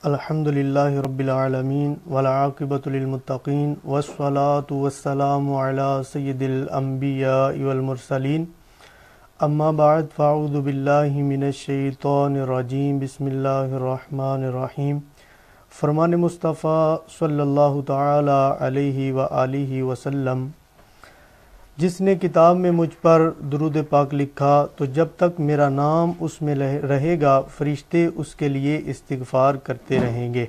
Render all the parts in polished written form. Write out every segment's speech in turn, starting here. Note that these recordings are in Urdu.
الحمدللہ رب العالمین والعاقبۃ للمتقین والصلاة والسلام علی سید الانبیاء والمرسلین اما بعد فاعوذ باللہ من الشیطان الرجیم بسم اللہ الرحمن الرحیم۔ فرمان مصطفیٰ صلی اللہ تعالی علیہ وآلہ وسلم، جس نے کتاب میں مجھ پر درود پاک لکھا تو جب تک میرا نام اس میں رہے گا فرشتے اس کے لیے استغفار کرتے رہیں گے۔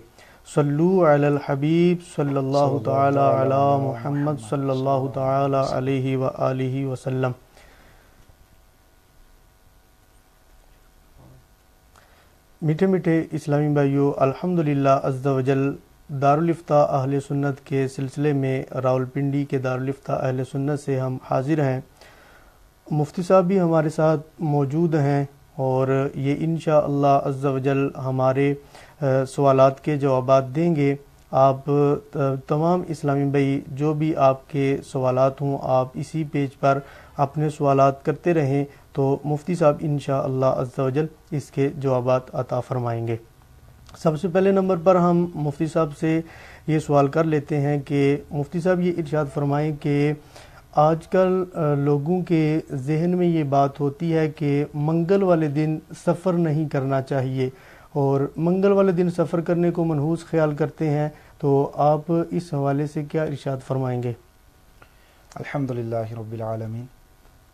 صلو علی الحبیب صلی اللہ تعالی علی محمد صلی اللہ تعالی علیہ وآلہ وسلم۔ میٹھے میٹھے اسلامی بھائیو، الحمدللہ عز و جل دارالفتاح اہل سنت کے سلسلے میں راولپنڈی کے دارالفتاح اہل سنت سے ہم حاضر ہیں۔ مفتی صاحب بھی ہمارے ساتھ موجود ہیں اور یہ انشاءاللہ عز و جل ہمارے سوالات کے جوابات دیں گے۔ آپ تمام اسلامی بھائی جو بھی آپ کے سوالات ہوں آپ اسی پیج پر اپنے سوالات کرتے رہیں تو مفتی صاحب انشاءاللہ عز و جل اس کے جوابات عطا فرمائیں گے۔ سب سے پہلے نمبر پر ہم مفتی صاحب سے یہ سوال کر لیتے ہیں کہ مفتی صاحب یہ ارشاد فرمائیں کہ آج کل لوگوں کے ذہن میں یہ بات ہوتی ہے کہ منگل والے دن سفر نہیں کرنا چاہیے اور منگل والے دن سفر کرنے کو منحوس خیال کرتے ہیں، تو آپ اس حوالے سے کیا ارشاد فرمائیں گے؟ الحمدللہ رب العالمین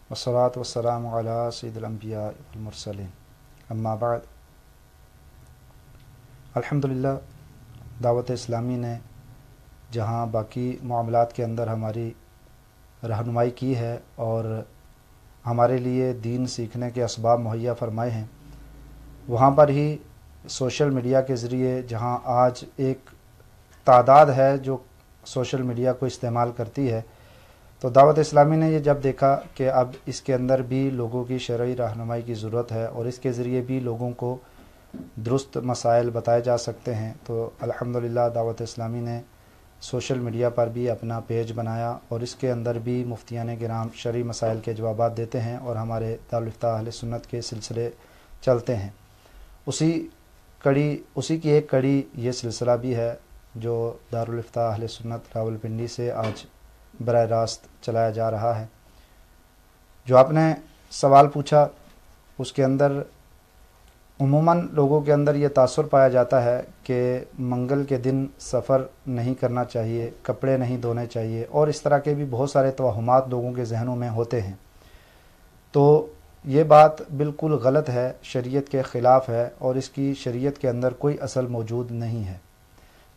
والصلاة والسلام علی سید الانبیاء والمرسلین اما بعد۔ الحمدللہ دعوت اسلامی نے جہاں باقی معاملات کے اندر ہماری رہنمائی کی ہے اور ہمارے لیے دین سیکھنے کے اسباب مہیا فرمائے ہیں، وہاں پر ہی سوشل میڈیا کے ذریعے جہاں آج ایک تعداد ہے جو سوشل میڈیا کو استعمال کرتی ہے، تو دعوت اسلامی نے یہ جب دیکھا کہ اب اس کے اندر بھی لوگوں کی شرعی رہنمائی کی ضرورت ہے اور اس کے ذریعے بھی لوگوں کو درست مسائل بتائے جا سکتے ہیں، تو الحمدللہ دعوت اسلامی نے سوشل میڈیا پر بھی اپنا پیج بنایا اور اس کے اندر بھی مفتیان کرام شرعی مسائل کے جوابات دیتے ہیں اور ہمارے دارالفتاح اہل سنت کے سلسلے چلتے ہیں۔ اسی کی ایک کڑی یہ سلسلہ بھی ہے جو دارالفتاح اہل سنت راولپنڈی سے آج براہ راست چلایا جا رہا ہے۔ جو آپ نے سوال پوچھا اس کے اندر عموماً لوگوں کے اندر یہ تاثر پایا جاتا ہے کہ منگل کے دن سفر نہیں کرنا چاہیے، کپڑے نہیں دھونے چاہیے اور اس طرح کے بھی بہت سارے توہمات لوگوں کے ذہنوں میں ہوتے ہیں، تو یہ بات بالکل غلط ہے، شریعت کے خلاف ہے اور اس کی شریعت کے اندر کوئی اصل موجود نہیں ہے۔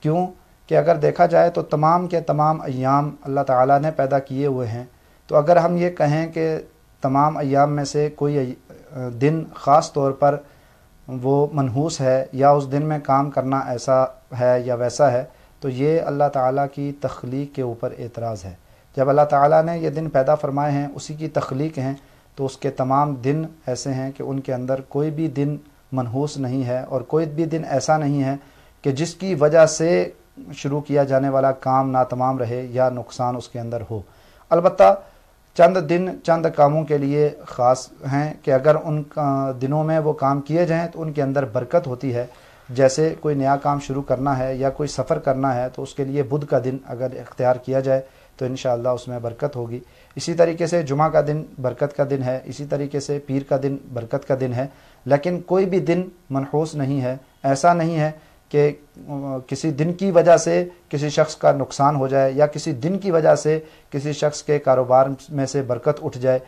کیوں کہ اگر دیکھا جائے تو تمام کے تمام ایام اللہ تعالیٰ نے پیدا کیے ہوئے ہیں، تو اگر ہم یہ کہیں کہ تمام ایام میں سے کوئی دن خاص طور پر وہ منحوس ہے یا اس دن میں کام کرنا ایسا ہے یا ویسا ہے، تو یہ اللہ تعالیٰ کی تخلیق کے اوپر اعتراض ہے۔ جب اللہ تعالیٰ نے یہ دن پیدا فرمائے ہیں، اسی کی تخلیق ہیں، تو اس کے تمام دن ایسے ہیں کہ ان کے اندر کوئی بھی دن منحوس نہیں ہے اور کوئی بھی دن ایسا نہیں ہے کہ جس کی وجہ سے شروع کیا جانے والا کام ناتمام رہے یا نقصان اس کے اندر ہو۔ البتہ چند دن چند کاموں کے لیے خاص ہیں کہ اگر ان دنوں میں وہ کام کیے جائیں تو ان کے اندر برکت ہوتی ہے، جیسے کوئی نیا کام شروع کرنا ہے یا کوئی سفر کرنا ہے تو اس کے لیے بدھ کا دن اگر اختیار کیا جائے تو انشاءاللہ اس میں برکت ہوگی۔ اسی طریقے سے جمعہ کا دن برکت کا دن ہے، اسی طریقے سے پیر کا دن برکت کا دن ہے، لیکن کوئی بھی دن منحوس نہیں ہے۔ ایسا نہیں ہے کہ کسی دن کی وجہ سے کسی شخص کا نقصان ہو جائے یا کسی دن کی وجہ سے کسی شخص کے کاروبار میں سے برکت اٹھ جائے،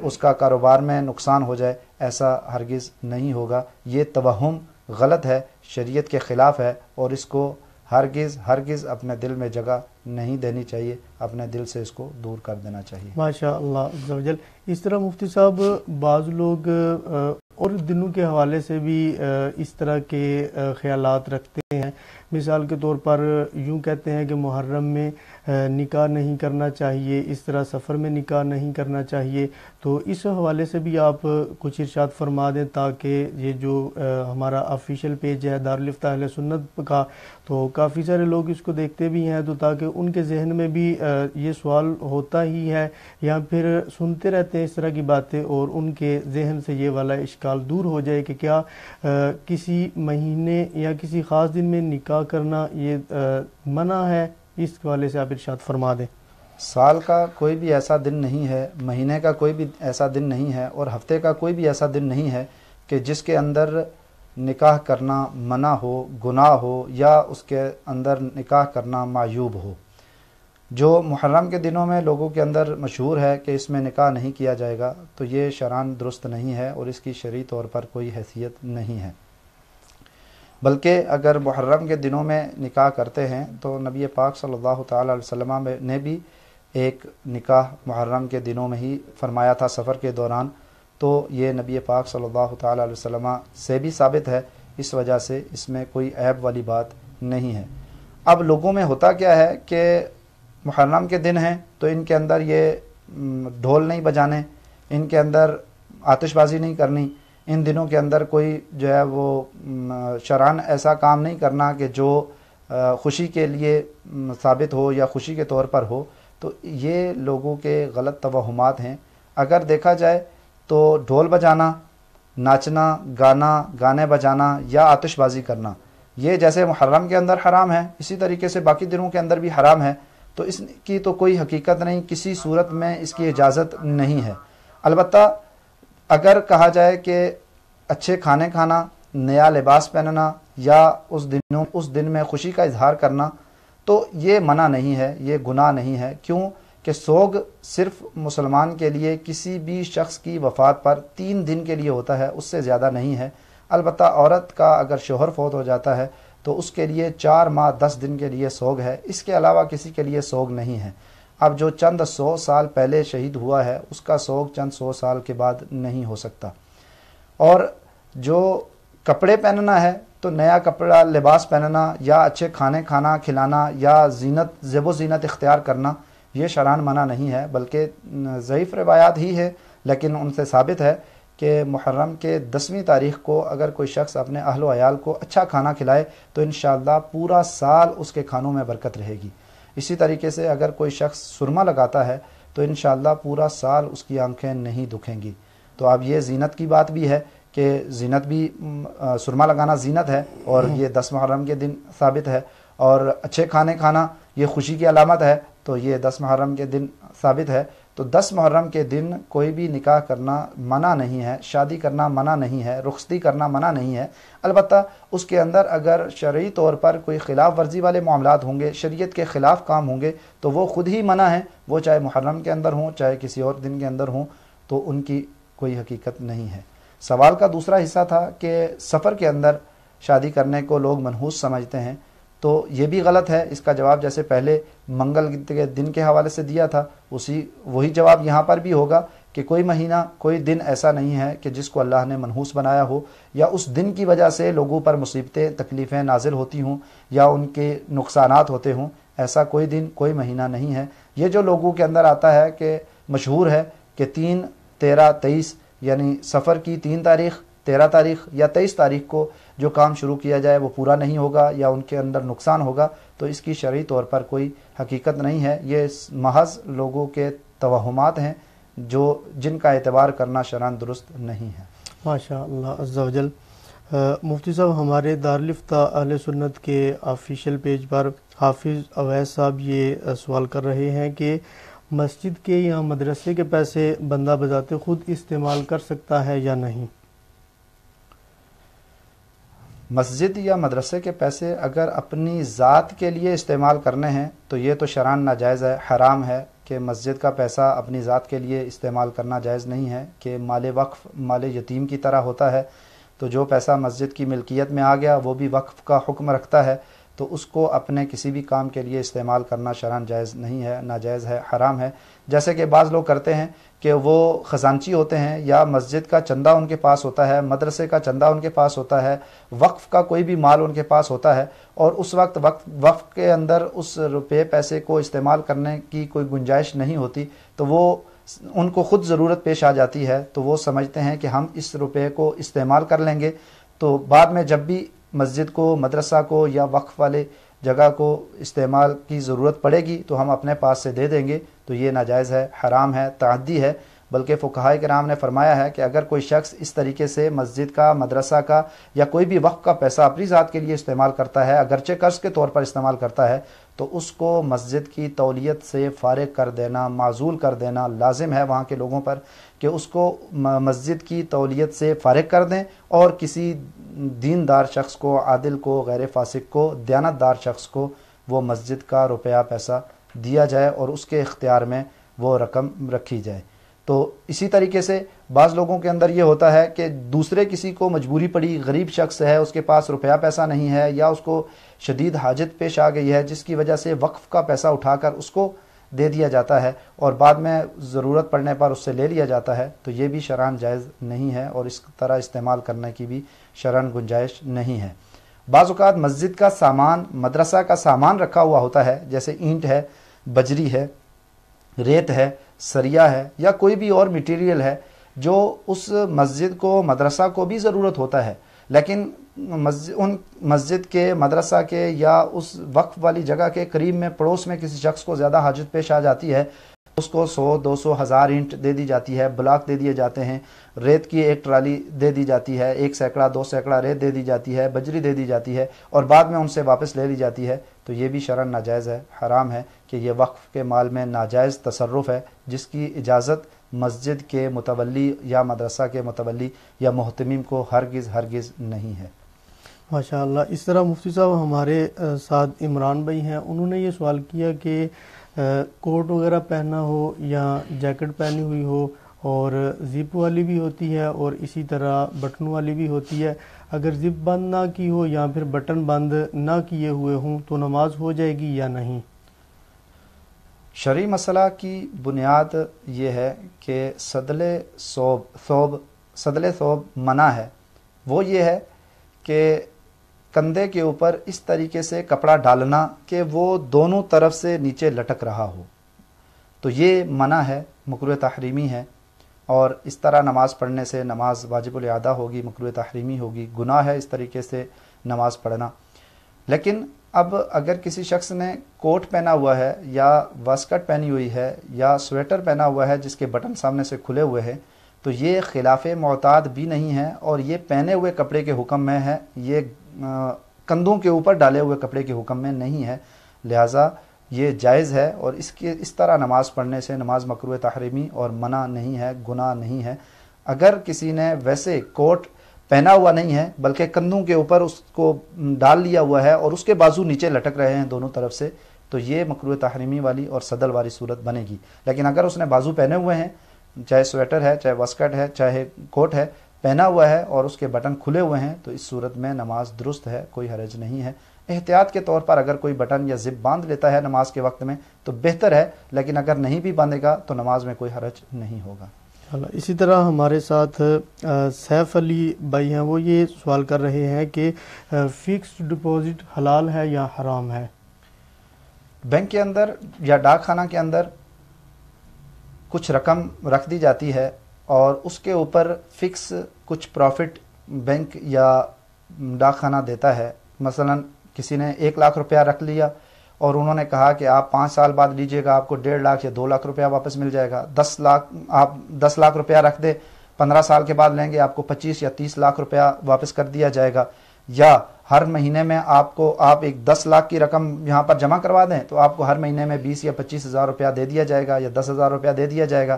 اس کا کاروبار میں نقصان ہو جائے، ایسا ہرگز نہیں ہوگا۔ یہ توہم غلط ہے، شریعت کے خلاف ہے اور اس کو ہرگز اپنے دل میں جگہ نہیں دینی چاہیے، اپنے دل سے اس کو دور کر دینا چاہیے۔ ماشاء اللہ عز و جل۔ اس طرح مفتی صاحب بعض لوگ اور دنوں کے حوالے سے بھی اس طرح کے خیالات رکھتے ہیں، مثال کے طور پر یوں کہتے ہیں کہ محرم میں نکاح نہیں کرنا چاہیے، اس طرح سفر میں نکاح نہیں کرنا چاہیے، تو اس حوالے سے بھی آپ کچھ ارشاد فرما دیں تاکہ یہ جو ہمارا آفیشیل پیج ہے دارالفتاح اہل سنت کا، تو کافی سارے لوگ اس کو دیکھتے بھی ہیں، تو تاکہ ان کے ذہن میں بھی یہ سوال ہوتا ہی ہے یا پھر سنتے رہتے ہیں اس طرح کی باتیں اور ان کے ذہن سے یہ والا اشکال دور ہو جائے کہ کیا کسی مہینے یا کسی خاص دن میں نکاح کرنا یہ منع ہے؟ اس حوالے سے آپ ارشاد فرما دیں۔ سال کا کوئی بھی ایسا دن نہیں ہے، مہینے کا کوئی بھی ایسا دن نہیں ہے، اور ہفتے کا کوئی بھی ایسا دن نہیں ہے کہ جس کے اندر نکاح کرنا منع ہو، گناہ ہو، یا اس کے اندر نکاح کرنا معیوب ہو۔ جو محرم کے دنوں میں لوگوں کے اندر مشہور ہے کہ اس میں نکاح نہیں کیا جائے گا، تو یہ شرعاً درست نہیں ہے اور اس کی شرعی طور پر کوئی حیثیت نہیں ہے۔ بلکہ اگر محرم کے دنوں میں نکاح کرتے ہیں تو نبی پاک صلی اللہ تعالی علیہ وسلم نے بھی ایک نکاح محرم کے دنوں میں ہی فرمایا تھا سفر کے دوران، تو یہ نبی پاک صلی اللہ تعالی علیہ وسلم سے بھی ثابت ہے، اس وجہ سے اس میں کوئی عیب والی بات نہیں ہے۔ اب لوگوں میں ہوتا کیا ہے کہ محرم کے دن ہیں تو ان کے اندر یہ ڈھول نہیں بجانے، ان کے اندر آتش بازی نہیں کرنی، ان دنوں کے اندر کوئی جو ہے وہ شرعاً ایسا کام نہیں کرنا کہ جو خوشی کے لیے ثابت ہو یا خوشی کے طور پر ہو، تو یہ لوگوں کے غلط توہمات ہیں۔ اگر دیکھا جائے تو ڈھول بجانا، ناچنا، گانے بجانا یا آتش بازی کرنا، یہ جیسے محرم کے اندر حرام ہے اسی طریقے سے باقی دنوں کے اندر بھی حرام ہے، تو اس کی تو کوئی حقیقت نہیں، کسی صورت میں اس کی اجازت نہیں ہے۔ البتہ اگر کہا جائے کہ اچھے کھانے کھانا، نیا لباس پہننا یا اس دن میں خوشی کا اظہار کرنا، تو یہ منع نہیں ہے، یہ گناہ نہیں ہے۔ کیوں کہ سوگ صرف مسلمان کے لیے کسی بھی شخص کی وفات پر 3 دن کے لیے ہوتا ہے، اس سے زیادہ نہیں ہے۔ البتہ عورت کا اگر شوہر فوت ہو جاتا ہے تو اس کے لیے 4 ماہ 10 دن کے لیے سوگ ہے، اس کے علاوہ کسی کے لیے سوگ نہیں ہے۔ اب جو چند 100 سال پہلے شہید ہوا ہے اس کا سوگ چند 100 سال کے بعد نہیں ہو سکتا۔ اور جو کپڑے پہننا ہے تو نیا کپڑا لباس پہننا یا اچھے کھانے کھانا کھلانا یا زیب و زینت اختیار کرنا، یہ شرعاً منع نہیں ہے، بلکہ ضعیف روایات ہی ہے لیکن ان سے ثابت ہے کہ محرم کے 10ویں تاریخ کو اگر کوئی شخص اپنے اہل و عیال کو اچھا کھانا کھلائے تو انشاءاللہ پورا سال اس کے کھانوں میں برکت رہے گی۔ اسی طریقے سے اگر کوئی شخص سرما لگاتا ہے تو انشاءاللہ پورا سال اس کی آنکھیں نہیں دکھیں گی۔ تو اب یہ زینت کی بات بھی ہے کہ زینت بھی سرما لگانا زینت ہے، اور یہ 10 محرم کے دن ثابت ہے، اور اچھے کھانے کھانا یہ خوشی کی علامت ہے، تو یہ 10 محرم کے دن ثابت ہے۔ تو 10 محرم کے دن کوئی بھی نکاح کرنا منع نہیں ہے، شادی کرنا منع نہیں ہے، رخصتی کرنا منع نہیں ہے۔ البتہ اس کے اندر اگر شرعی طور پر کوئی خلاف ورزی والے معاملات ہوں گے، شریعت کے خلاف کام ہوں گے، تو وہ خود ہی منع ہیں، وہ چاہے محرم کے اندر ہوں چاہے کسی اور دن کے اندر ہوں، تو ان کی کوئی حقیقت نہیں ہے۔ سوال کا دوسرا حصہ تھا کہ سفر کے اندر شادی کرنے کو لوگ منحوس سمجھتے ہیں، تو یہ بھی غلط ہے۔ اس کا جواب جیسے پہلے منگل کے دن کے حوالے سے دیا تھا، وہی جواب یہاں پر بھی ہوگا کہ کوئی مہینہ کوئی دن ایسا نہیں ہے کہ جس کو اللہ نے منحوس بنایا ہو، یا اس دن کی وجہ سے لوگوں پر مصیبتیں تکلیفیں نازل ہوتی ہوں یا ان کے نقصانات ہوتے ہوں، ایسا کوئی دن کوئی مہینہ نہیں ہے۔ یہ جو لوگوں کے اندر آتا ہے کہ مشہور ہے کہ 3، 13، 23 یعنی سفر کی 3 تاریخ، 13 تاریخ یا 23 تاریخ کو جو کام شروع کیا جائے وہ پورا نہیں ہوگا یا ان کے اندر نقصان ہوگا، تو اس کی شرعی طور پر کوئی حقیقت نہیں ہے۔ یہ محض لوگوں کے توہمات ہیں جن کا اعتبار کرنا شرعاً درست نہیں ہے۔ ماشاء اللہ عز و جل۔ مفتی صاحب، ہمارے دارالفتہ اہل سنت کے آفیشیل پیج پر حافظ اویس صاحب یہ سوال کر رہے ہیں کہ مسجد کے یا مدرسے کے پیسے بندہ بذات خود استعمال کر سکتا ہے یا نہیں؟ مسجد یا مدرسے کے پیسے اگر اپنی ذات کے لیے استعمال کرنے ہیں تو یہ تو شرعاً ناجائز ہے، حرام ہے کہ مسجد کا پیسہ اپنی ذات کے لیے استعمال کرنا جائز نہیں ہے، کہ مال وقف مال یتیم کی طرح ہوتا ہے۔ تو جو پیسہ مسجد کی ملکیت میں آ گیا وہ بھی وقف کا حکم رکھتا ہے، تو اس کو اپنے کسی بھی کام کے لیے استعمال کرنا شرعاً جائز نہیں ہے، ناجائز ہے، حرام ہے۔ جیسے کہ بعض لوگ کرتے ہیں کہ وہ خزانچی ہوتے ہیں یا مسجد کا چندہ ان کے پاس ہوتا ہے، مدرسے کا چندہ ان کے پاس ہوتا ہے، وقف کا کوئی بھی مال ان کے پاس ہوتا ہے، اور اس وقت وقف کے اندر اس روپے پیسے کو استعمال کرنے کی کوئی گنجائش نہیں ہوتی، تو وہ ان کو خود ضرورت پیش آ جاتی ہے، تو وہ سمجھتے ہیں کہ ہم اس روپے کو استعمال کر لیں گے، تو بعد میں جب بھی مسجد کو، مدرسہ کو یا وقف والے جگہ کو استعمال کی ضرورت پڑے گی تو ہم اپنے پاس سے دے دیں گے، تو یہ ناجائز ہے، حرام ہے، تعدی ہے۔ بلکہ فقہائے کرام نے فرمایا ہے کہ اگر کوئی شخص اس طریقے سے مسجد کا، مدرسہ کا یا کوئی بھی وقف کا پیسہ اپنی ذات کے لیے استعمال کرتا ہے، اگرچہ قرض کے طور پر استعمال کرتا ہے، تو اس کو مسجد کی تولیت سے فارغ کر دینا، معزول کر دینا لازم ہے وہاں کے لوگوں پر، کہ اس کو مسجد کی تولیت سے فارغ کر دیں اور کسی دیندار شخص کو، عادل کو، غیر فاسق کو، دیانتدار شخص کو وہ مسجد کا روپیہ پیسہ دیا جائے اور اس کے اختیار میں وہ رقم رکھی جائے۔ تو اسی طریقے سے بعض لوگوں کے اندر یہ ہوتا ہے کہ دوسرے کسی کو مجبوری پڑی، غریب شخص ہے، اس کے پاس روپیہ پیسہ نہیں ہے یا اس کو شدید حاجت پیش آ گئی ہے، جس کی وجہ سے وقف کا پیسہ اٹھا کر اس کو دے دیا جاتا ہے اور بعد میں ضرورت پڑنے پر اس سے لے لیا جاتا ہے، تو یہ بھی شرعاً جائز نہیں ہے اور اس طرح استعمال کرنے کی بھی شرعاً گنجائش نہیں ہے۔ بعض اوقات مسجد کا سامان، مدرسہ کا سامان رکھا ہوا ہوتا ہے، جیسے اینٹ ہے، بجری ہے، ریت ہے، سریا ہے یا کوئی بھی اور مٹیریل ہے جو اس مسجد کو، مدرسہ کو بھی ضرورت ہوتا ہے، لیکن ان مسجد کے، مدرسہ کے یا اس وقف والی جگہ کے قریب میں، پڑوس میں کسی شخص کو زیادہ حاجت پیش آ جاتی ہے، اس کو 100 200 1000 اینٹ دے دی جاتی ہے، بلاک دے دیے جاتے ہیں، ریت کی ایک ٹرالی دے دی جاتی ہے، 1 سینکڑا 2 سینکڑا ریت دے دی جاتی ہے، بجری دے دی جاتی ہے اور بعد میں ان سے واپس لے لی جاتی ہے، تو یہ بھی شرعاً ناجائز ہے، حرام ہے کہ یہ وقف کے مال میں ناجائز تصرف ہے، جس کی اجازت مسجد کے متولی یا مدرسہ کے متولی یا محتمم کو ہرگز نہیں ہے۔ ماشاءاللہ۔ اس طرح مفتی صاحب ہمارے ساتھ عمران بھائی ہیں، انہوں نے یہ سوال کیا کہ کوٹ وغیرہ پہنا ہو یا جیکٹ پہنی ہوئی ہو اور زپ والی بھی ہوتی ہے اور اسی طرح بٹن والی بھی ہوتی ہے، اگر زپ بند نہ کی ہو یا پھر بٹن بند نہ کیے ہوئے ہوں تو نماز ہو جائے گی یا نہیں؟ شرعی مسئلہ کی بنیاد یہ ہے کہ سدل ثوب منع ہے، وہ یہ ہے کہ کندھے کے اوپر اس طریقے سے کپڑا ڈالنا کہ وہ دونوں طرف سے نیچے لٹک رہا ہو، تو یہ منع ہے، مکروہ تحریمی ہے، اور اس طرح نماز پڑھنے سے نماز واجب الادا ہوگی، مکروہ تحریمی ہوگی، گناہ ہے اس طریقے سے نماز پڑھنا۔ لیکن اب اگر کسی شخص نے کوٹ پہنا ہوا ہے یا واسکٹ پہنی ہوئی ہے یا سویٹر پہنا ہوا ہے جس کے بٹن سامنے سے کھلے ہوئے ہیں، تو یہ خلاف معتاد بھی نہیں ہے اور یہ پہنے ہوئے کپڑے کے حکم میں ہے، یہ کندھوں کے اوپر ڈالے ہوئے کپڑے کے حکم میں نہیں ہے، لہٰذا یہ جائز ہے اور اس طرح نماز پڑھنے سے نماز مکروہ تحریمی اور منع نہیں ہے، گناہ نہیں ہے۔ اگر کسی نے ویسے کوٹ پہنا ہوا نہیں ہے بلکہ کندھوں کے اوپر اس کو ڈال لیا ہوا ہے اور اس کے بازو نیچے لٹک رہے ہیں دونوں طرف سے، تو یہ مکروہ تحریمی والی اور صدل والی صورت بنے گی۔ لیکن اگر اس نے بازو پہنے ہوئے ہیں، چاہے سویٹر ہے، چاہے واسکٹ ہے، چاہے کوٹ ہے، پہنا ہوا ہے اور اس کے بٹن کھلے ہوئے ہیں، تو اس صورت میں نماز درست ہے، کوئی حرج نہیں ہے۔ احتیاط کے طور پر اگر کوئی بٹن یا زپ باندھ لیتا ہے نماز کے وقت میں تو بہتر ہے، لیکن اگر نہیں بھی باندھے گا تو نماز میں کوئی حرج نہیں ہوگا۔ اسی طرح ہمارے ساتھ سیف علی بھائی ہیں، وہ یہ سوال کر رہے ہیں کہ فکسڈ ڈپازٹ حلال ہے یا حرام ہے؟ بینک کے اندر یا ڈاک خانہ کے اندر کچھ رقم رکھ دی جاتی ہے اور اس کے اوپر فکس کچھ پروفٹ بینک یا ڈاک خانہ دیتا ہے۔ مثلا کسی نے 1 لاکھ روپیہ رکھ لیا اور انہوں نے کہا کہ آپ 5 سال بعد لیجئے گا، آپ کو 1.5 لاکھ یا 2 لاکھ روپیہ واپس مل جائے گا۔ 10 لاکھ روپیہ رکھ دے، 15 سال کے بعد لیں گے، آپ کو 25 یا 30 لاکھ روپیہ واپس کر دیا جائے گا۔ یا ہر مہینے میں آپ ایک 10 لاکھ کی رقم یہاں پر جمع کروا دیں تو آپ کو ہر مہینے میں 20 یا 25 ہزار روپیہ دے دیا جائے گا یا 10,000 روپیہ دے دیا جائے گا۔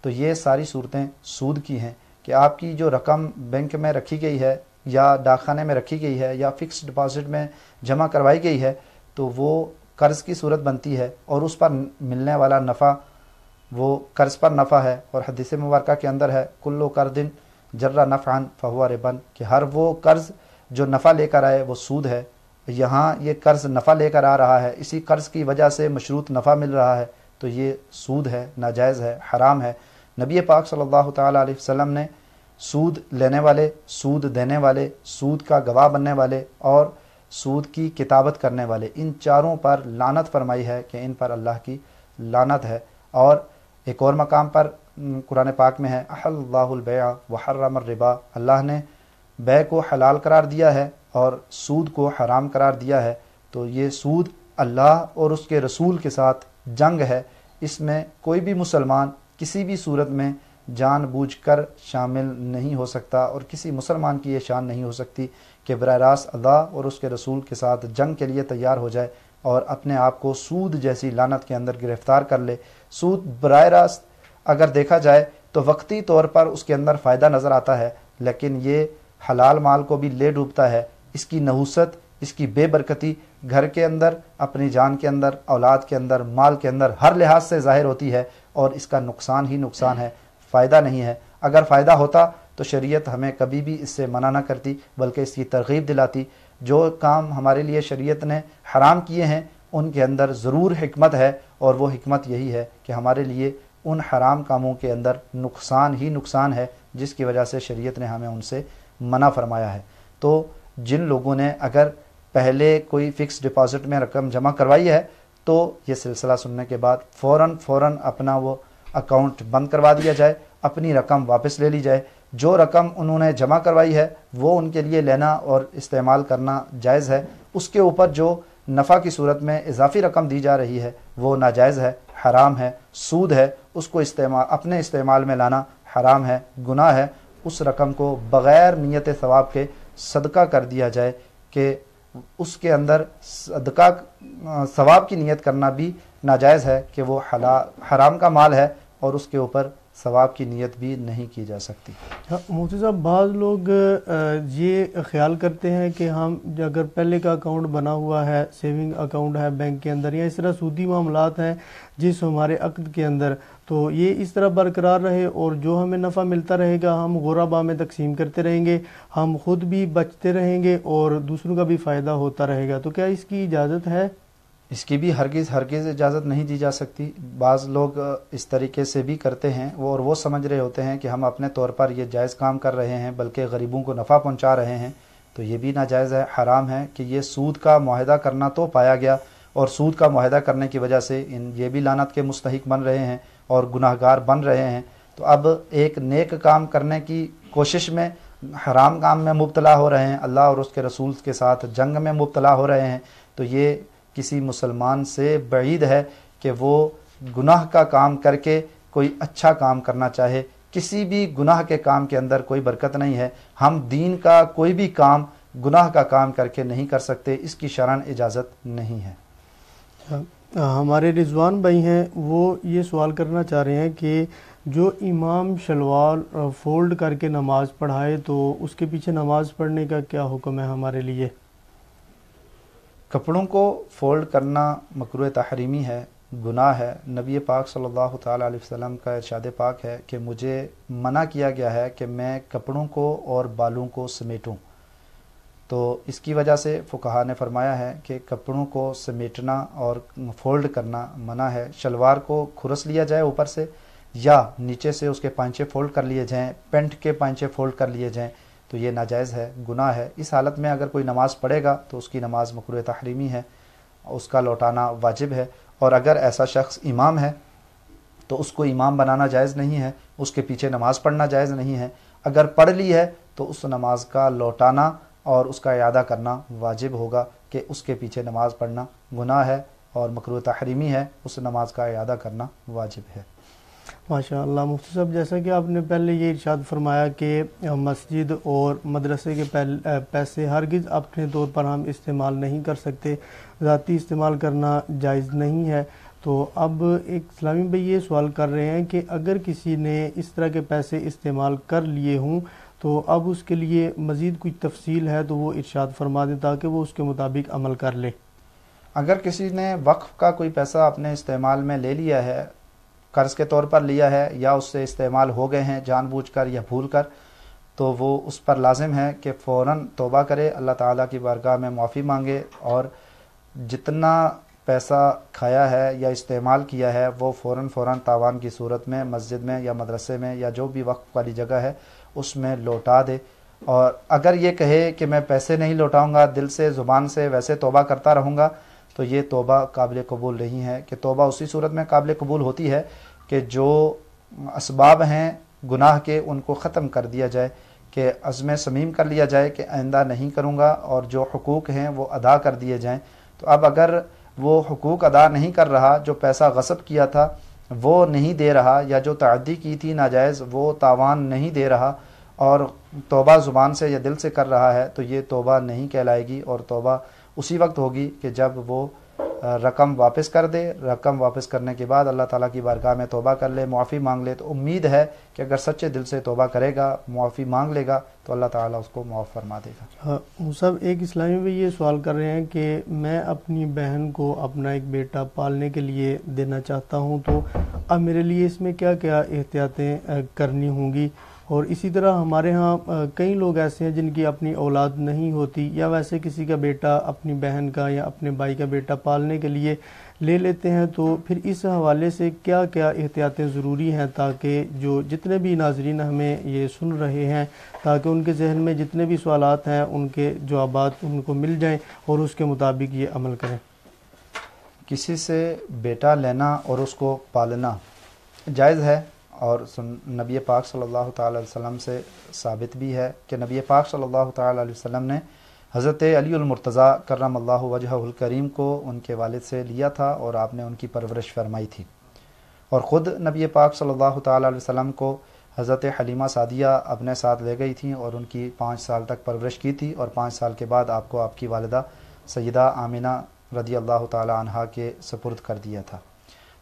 تو یہ ساری صورتیں سود کی ہیں کہ آپ کی جو رقم بینک میں رکھی گئی ہے یا ڈاک خانے میں رکھی گئی ہے یا فکس ڈپازٹ میں جمع کروائی گئی ہے تو وہ قرض کی صورت بنتی ہے اور اس پر ملنے والا نفع وہ قرض پر نفع ہے، اور حدیث مبارکہ کے اندر ہے کلو قرض جر نفعا فہو ربا، کہ ہر وہ قرض جو نفع لے کر آئے وہ سود ہے۔ یہاں یہ قرض نفع لے کر آ رہا ہے، اسی قرض کی وجہ سے مشروط نفع مل رہا ہے، تو یہ سود ہے، ناجائز ہے، حرام ہے۔ نبی پاک صلی اللہ تعالیٰ علیہ وسلم نے سود لینے والے، سود دینے والے، سود کا گواہ بننے والے اور سود کی کتابت کرنے والے، ان چاروں پر لعنت فرمائی ہے کہ ان پر اللہ کی لعنت ہے۔ اور ایک اور مقام پر قرآن پاک میں ہے احل اللہ البیع وحرم الربا، اللہ نے بیع کو حلال قرار دیا ہے اور سود کو حرام قرار دیا ہے۔ تو تو یہ سود اللہ اور اس کے رسول کے ساتھ جنگ ہے. اس میں کوئی بھی مسلمان کسی بھی صورت میں جان بوجھ کر شامل نہیں ہو سکتا، اور کسی مسلمان کی یہ شان نہیں ہو سکتی کہ براہ راست اللہ اور اس کے رسول کے ساتھ جنگ کے لیے تیار ہو جائے اور اپنے آپ کو سود جیسی لعنت کے اندر گرفتار کر لے. سود براہ راست اگر دیکھا جائے تو وقتی طور پر اس کے اندر فائدہ نظر آتا ہے، لیکن یہ حلال مال کو بھی لے ڈوبتا ہے. اس کی نحوست، اس کی بے برکتی گھر کے اندر، اپنی جان کے اندر، اولاد کے اندر، مال کے اندر ہر لحاظ سے ظاہر ہوتی ہے، اور اس کا نقصان ہی نقصان ہے، فائدہ نہیں ہے. اگر فائدہ ہوتا تو شریعت ہمیں کبھی بھی اس سے منع نہ کرتی بلکہ اس کی ترغیب دلاتی. جو کام ہمارے لیے شریعت نے حرام کیے ہیں ان کے اندر ضرور حکمت ہے، اور وہ حکمت یہی ہے کہ ہمارے لیے ان حرام کاموں کے اندر نقصان ہی نقصان ہے، جس کی وجہ سے شریعت نے ہمیں ان سے منع فرمایا ہے. تو جن لوگوں نے اگر پہلے کوئی فکس ڈپازٹ میں رقم جمع کروائی ہے تو یہ سلسلہ سننے کے بعد فوراً اپنا وہ اکاؤنٹ بند کروا دیا جائے، اپنی رقم واپس لے لی جائے. جو رقم انہوں نے جمع کروائی ہے وہ ان کے لیے لینا اور استعمال کرنا جائز ہے. اس کے اوپر جو نفع کی صورت میں اضافی رقم دی جا رہی ہے وہ ناجائز ہے، حرام ہے، سود ہے. اس کو اپنے استعمال میں لانا حرام ہے، گناہ ہے. اس رقم کو بغیر نیت ثواب کے صدقہ کر دیا جائے کہ اس کے اندر صدقہ ثواب کی نیت کرنا بھی ناجائز ہے کہ وہ حرام کا مال ہے اور اس کے اوپر ثواب کی نیت بھی نہیں کی جا سکتی. مفتی صاحب، بعض لوگ یہ خیال کرتے ہیں کہ ہم اگر پہلے کا اکاؤنٹ بنا ہوا ہے، سیونگ اکاؤنٹ ہے بینک کے اندر، یا اس طرح سودی معاملات ہیں جس ہمارے عقد کے اندر، تو یہ اس طرح برقرار رہے اور جو ہمیں نفع ملتا رہے گا ہم غربا میں تقسیم کرتے رہیں گے، ہم خود بھی بچتے رہیں گے اور دوسروں کا بھی فائدہ ہوتا رہے گا، تو کیا اس کی اجازت ہے؟ اس کی بھی ہرگز اجازت نہیں دی جا سکتی. بعض لوگ اس طریقے سے بھی کرتے ہیں اور وہ سمجھ رہے ہوتے ہیں کہ ہم اپنے طور پر یہ جائز کام کر رہے ہیں بلکہ غریبوں کو نفع پہنچا رہے ہیں. تو یہ بھی ناجائز ہے، حرام ہے کہ یہ سود کا معاہدہ کرنا تو پایا گیا، اور سود کا معاہدہ کرنے کی وجہ سے یہ بھی لعنت کے مستحق بن رہے ہیں اور گناہ گار بن رہے ہیں. تو اب ایک نیک کام کرنے کی کوشش میں حرام کام میں مبتلا ہو رہے ہیں، اللہ اور اس کے رسول کے ساتھ جنگ میں مبتلا ہو رہے ہیں. تو یہ کسی مسلمان سے بعید ہے کہ وہ گناہ کا کام کر کے کوئی اچھا کام کرنا چاہے. کسی بھی گناہ کے کام کے اندر کوئی برکت نہیں ہے. ہم دین کا کوئی بھی کام گناہ کا کام کر کے نہیں کر سکتے، اس کی شرعاً اجازت نہیں ہے. ہمارے رضوان بھائی ہیں، وہ یہ سوال کرنا چاہ رہے ہیں کہ جو امام شلوار فولڈ کر کے نماز پڑھائے تو اس کے پیچھے نماز پڑھنے کا کیا حکم ہے ہمارے لیے؟ کپڑوں کو فولڈ کرنا مکروہ تحریمی ہے، گناہ ہے. نبی پاک صلی اللہ تعالیٰ علیہ وسلم کا ارشاد پاک ہے کہ مجھے منع کیا گیا ہے کہ میں کپڑوں کو اور بالوں کو سمیٹوں. تو اس کی وجہ سے فقہا نے فرمایا ہے کہ کپڑوں کو سمیٹنا اور فولڈ کرنا منع ہے. شلوار کو کھرس لیا جائے اوپر سے یا نیچے سے اس کے پانچے فولڈ کر لیے جائیں، پینٹ کے پانچے فولڈ کر لیے جائیں، تو یہ ناجائز ہے، گناہ ہے. اس حالت میں اگر کوئی نماز پڑھے گا تو اس کی نماز مکروہ تحریمی ہے، اس کا لوٹانا واجب ہے. اور اگر ایسا شخص امام ہے تو اس کو امام بنانا جائز نہیں ہے، اس کے پیچھے نماز پڑھنا جائز نہیں ہے. اگر پڑھ لی ہے تو اس نماز کا لوٹانا اور اس کا اعادہ کرنا واجب ہوگا کہ اس کے پیچھے نماز پڑھنا گناہ ہے اور مکروہ تحریمی ہے، اس نماز کا اعادہ کرنا واجب ہے. ماشاء اللہ. مفتی صاحب، جیسا کہ آپ نے پہلے یہ ارشاد فرمایا کہ مسجد اور مدرسے کے پیسے ہرگز اپنے طور پر ہم استعمال نہیں کر سکتے، ذاتی استعمال کرنا جائز نہیں ہے. تو اب ایک اسلامی بھائی یہ سوال کر رہے ہیں کہ اگر کسی نے اس طرح کے پیسے استعمال کر لیے ہوں تو اب اس کے لیے مزید کچھ تفصیل ہے تو وہ ارشاد فرما دیں تاکہ وہ اس کے مطابق عمل کر لے. اگر کسی نے وقف کا کوئی پیسہ اپنے استعمال میں لے لیا ہے، قرض کے طور پر لیا ہے، یا اس سے استعمال ہو گئے ہیں جان بوجھ کر یا بھول کر، تو وہ اس پر لازم ہے کہ فوراً توبہ کرے، اللہ تعالیٰ کی بارگاہ میں معافی مانگے، اور جتنا پیسہ کھایا ہے یا استعمال کیا ہے وہ فوراً تاوان کی صورت میں مسجد میں یا مدرسے میں یا جو بھی وقف والی جگہ ہے اس میں لوٹا دے. اور اگر یہ کہے کہ میں پیسے نہیں لوٹاؤں گا، دل سے زبان سے ویسے توبہ کرتا رہوں گا، تو یہ توبہ قابل قبول نہیں ہے. کہ توبہ اسی صورت میں قابل قبول ہوتی ہے کہ جو اسباب ہیں گناہ کے ان کو ختم کر دیا جائے، کہ عزم صمیم کر لیا جائے کہ آئندہ نہیں کروں گا، اور جو حقوق ہیں وہ ادا کر دیے جائیں. تو اب اگر وہ حقوق ادا نہیں کر رہا، جو پیسہ غصب کیا تھا وہ نہیں دے رہا، یا جو تعدی کی تھی ناجائز وہ تاوان نہیں دے رہا، اور توبہ زبان سے یا دل سے کر رہا ہے، تو یہ توبہ نہیں کہلائے گی، اور توبہ اسی وقت ہوگی کہ جب وہ رقم واپس کر دے. رقم واپس کرنے کے بعد اللہ تعالیٰ کی بارگاہ میں توبہ کر لے، معافی مانگ لے. تو امید ہے کہ اگر سچے دل سے توبہ کرے گا، معافی مانگ لے گا، تو اللہ تعالیٰ اس کو معاف فرما دے گا. ہاں صاحب، ایک اسلامی بھی یہ سوال کر رہے ہیں کہ میں اپنی بہن کو اپنا ایک بیٹا پالنے کے لیے دینا چاہتا ہوں، تو اب میرے لیے اس میں کیا کیا احتیاطیں کرنی ہوں گی؟ اور اسی طرح ہمارے ہاں کئی لوگ ایسے ہیں جن کی اپنی اولاد نہیں ہوتی، یا ویسے کسی کا بیٹا اپنی بہن کا یا اپنے بھائی کا بیٹا پالنے کے لیے لے لیتے ہیں، تو پھر اس حوالے سے کیا کیا احتیاطیں ضروری ہیں تاکہ جو جتنے بھی ناظرین ہمیں یہ سن رہے ہیں، تاکہ ان کے ذہن میں جتنے بھی سوالات ہیں ان کے جوابات ان کو مل جائیں اور اس کے مطابق یہ عمل کریں؟ کسی سے بیٹا لینا اور اس کو پالنا جائز ہے، اور نبی پاک صلی اللہ تعالی علیہ وسلم سے ثابت بھی ہے کہ نبی پاک صلی اللہ تعالی علیہ وسلم نے حضرت علی المرتضیٰ کرم اللہ وجہہ الکریم کو ان کے والد سے لیا تھا، اور آپ نے ان کی پرورش فرمائی تھی. اور خود نبی پاک صلی اللہ تعالی علیہ وسلم کو حضرت حلیمہ سعدیہ اپنے ساتھ لے گئی تھیں اور ان کی 5 سال تک پرورش کی تھی، اور 5 سال کے بعد آپ کو آپ کی والدہ سیدہ آمنہ رضی اللہ تعالی عنہا کے سپرد کر دیا تھا.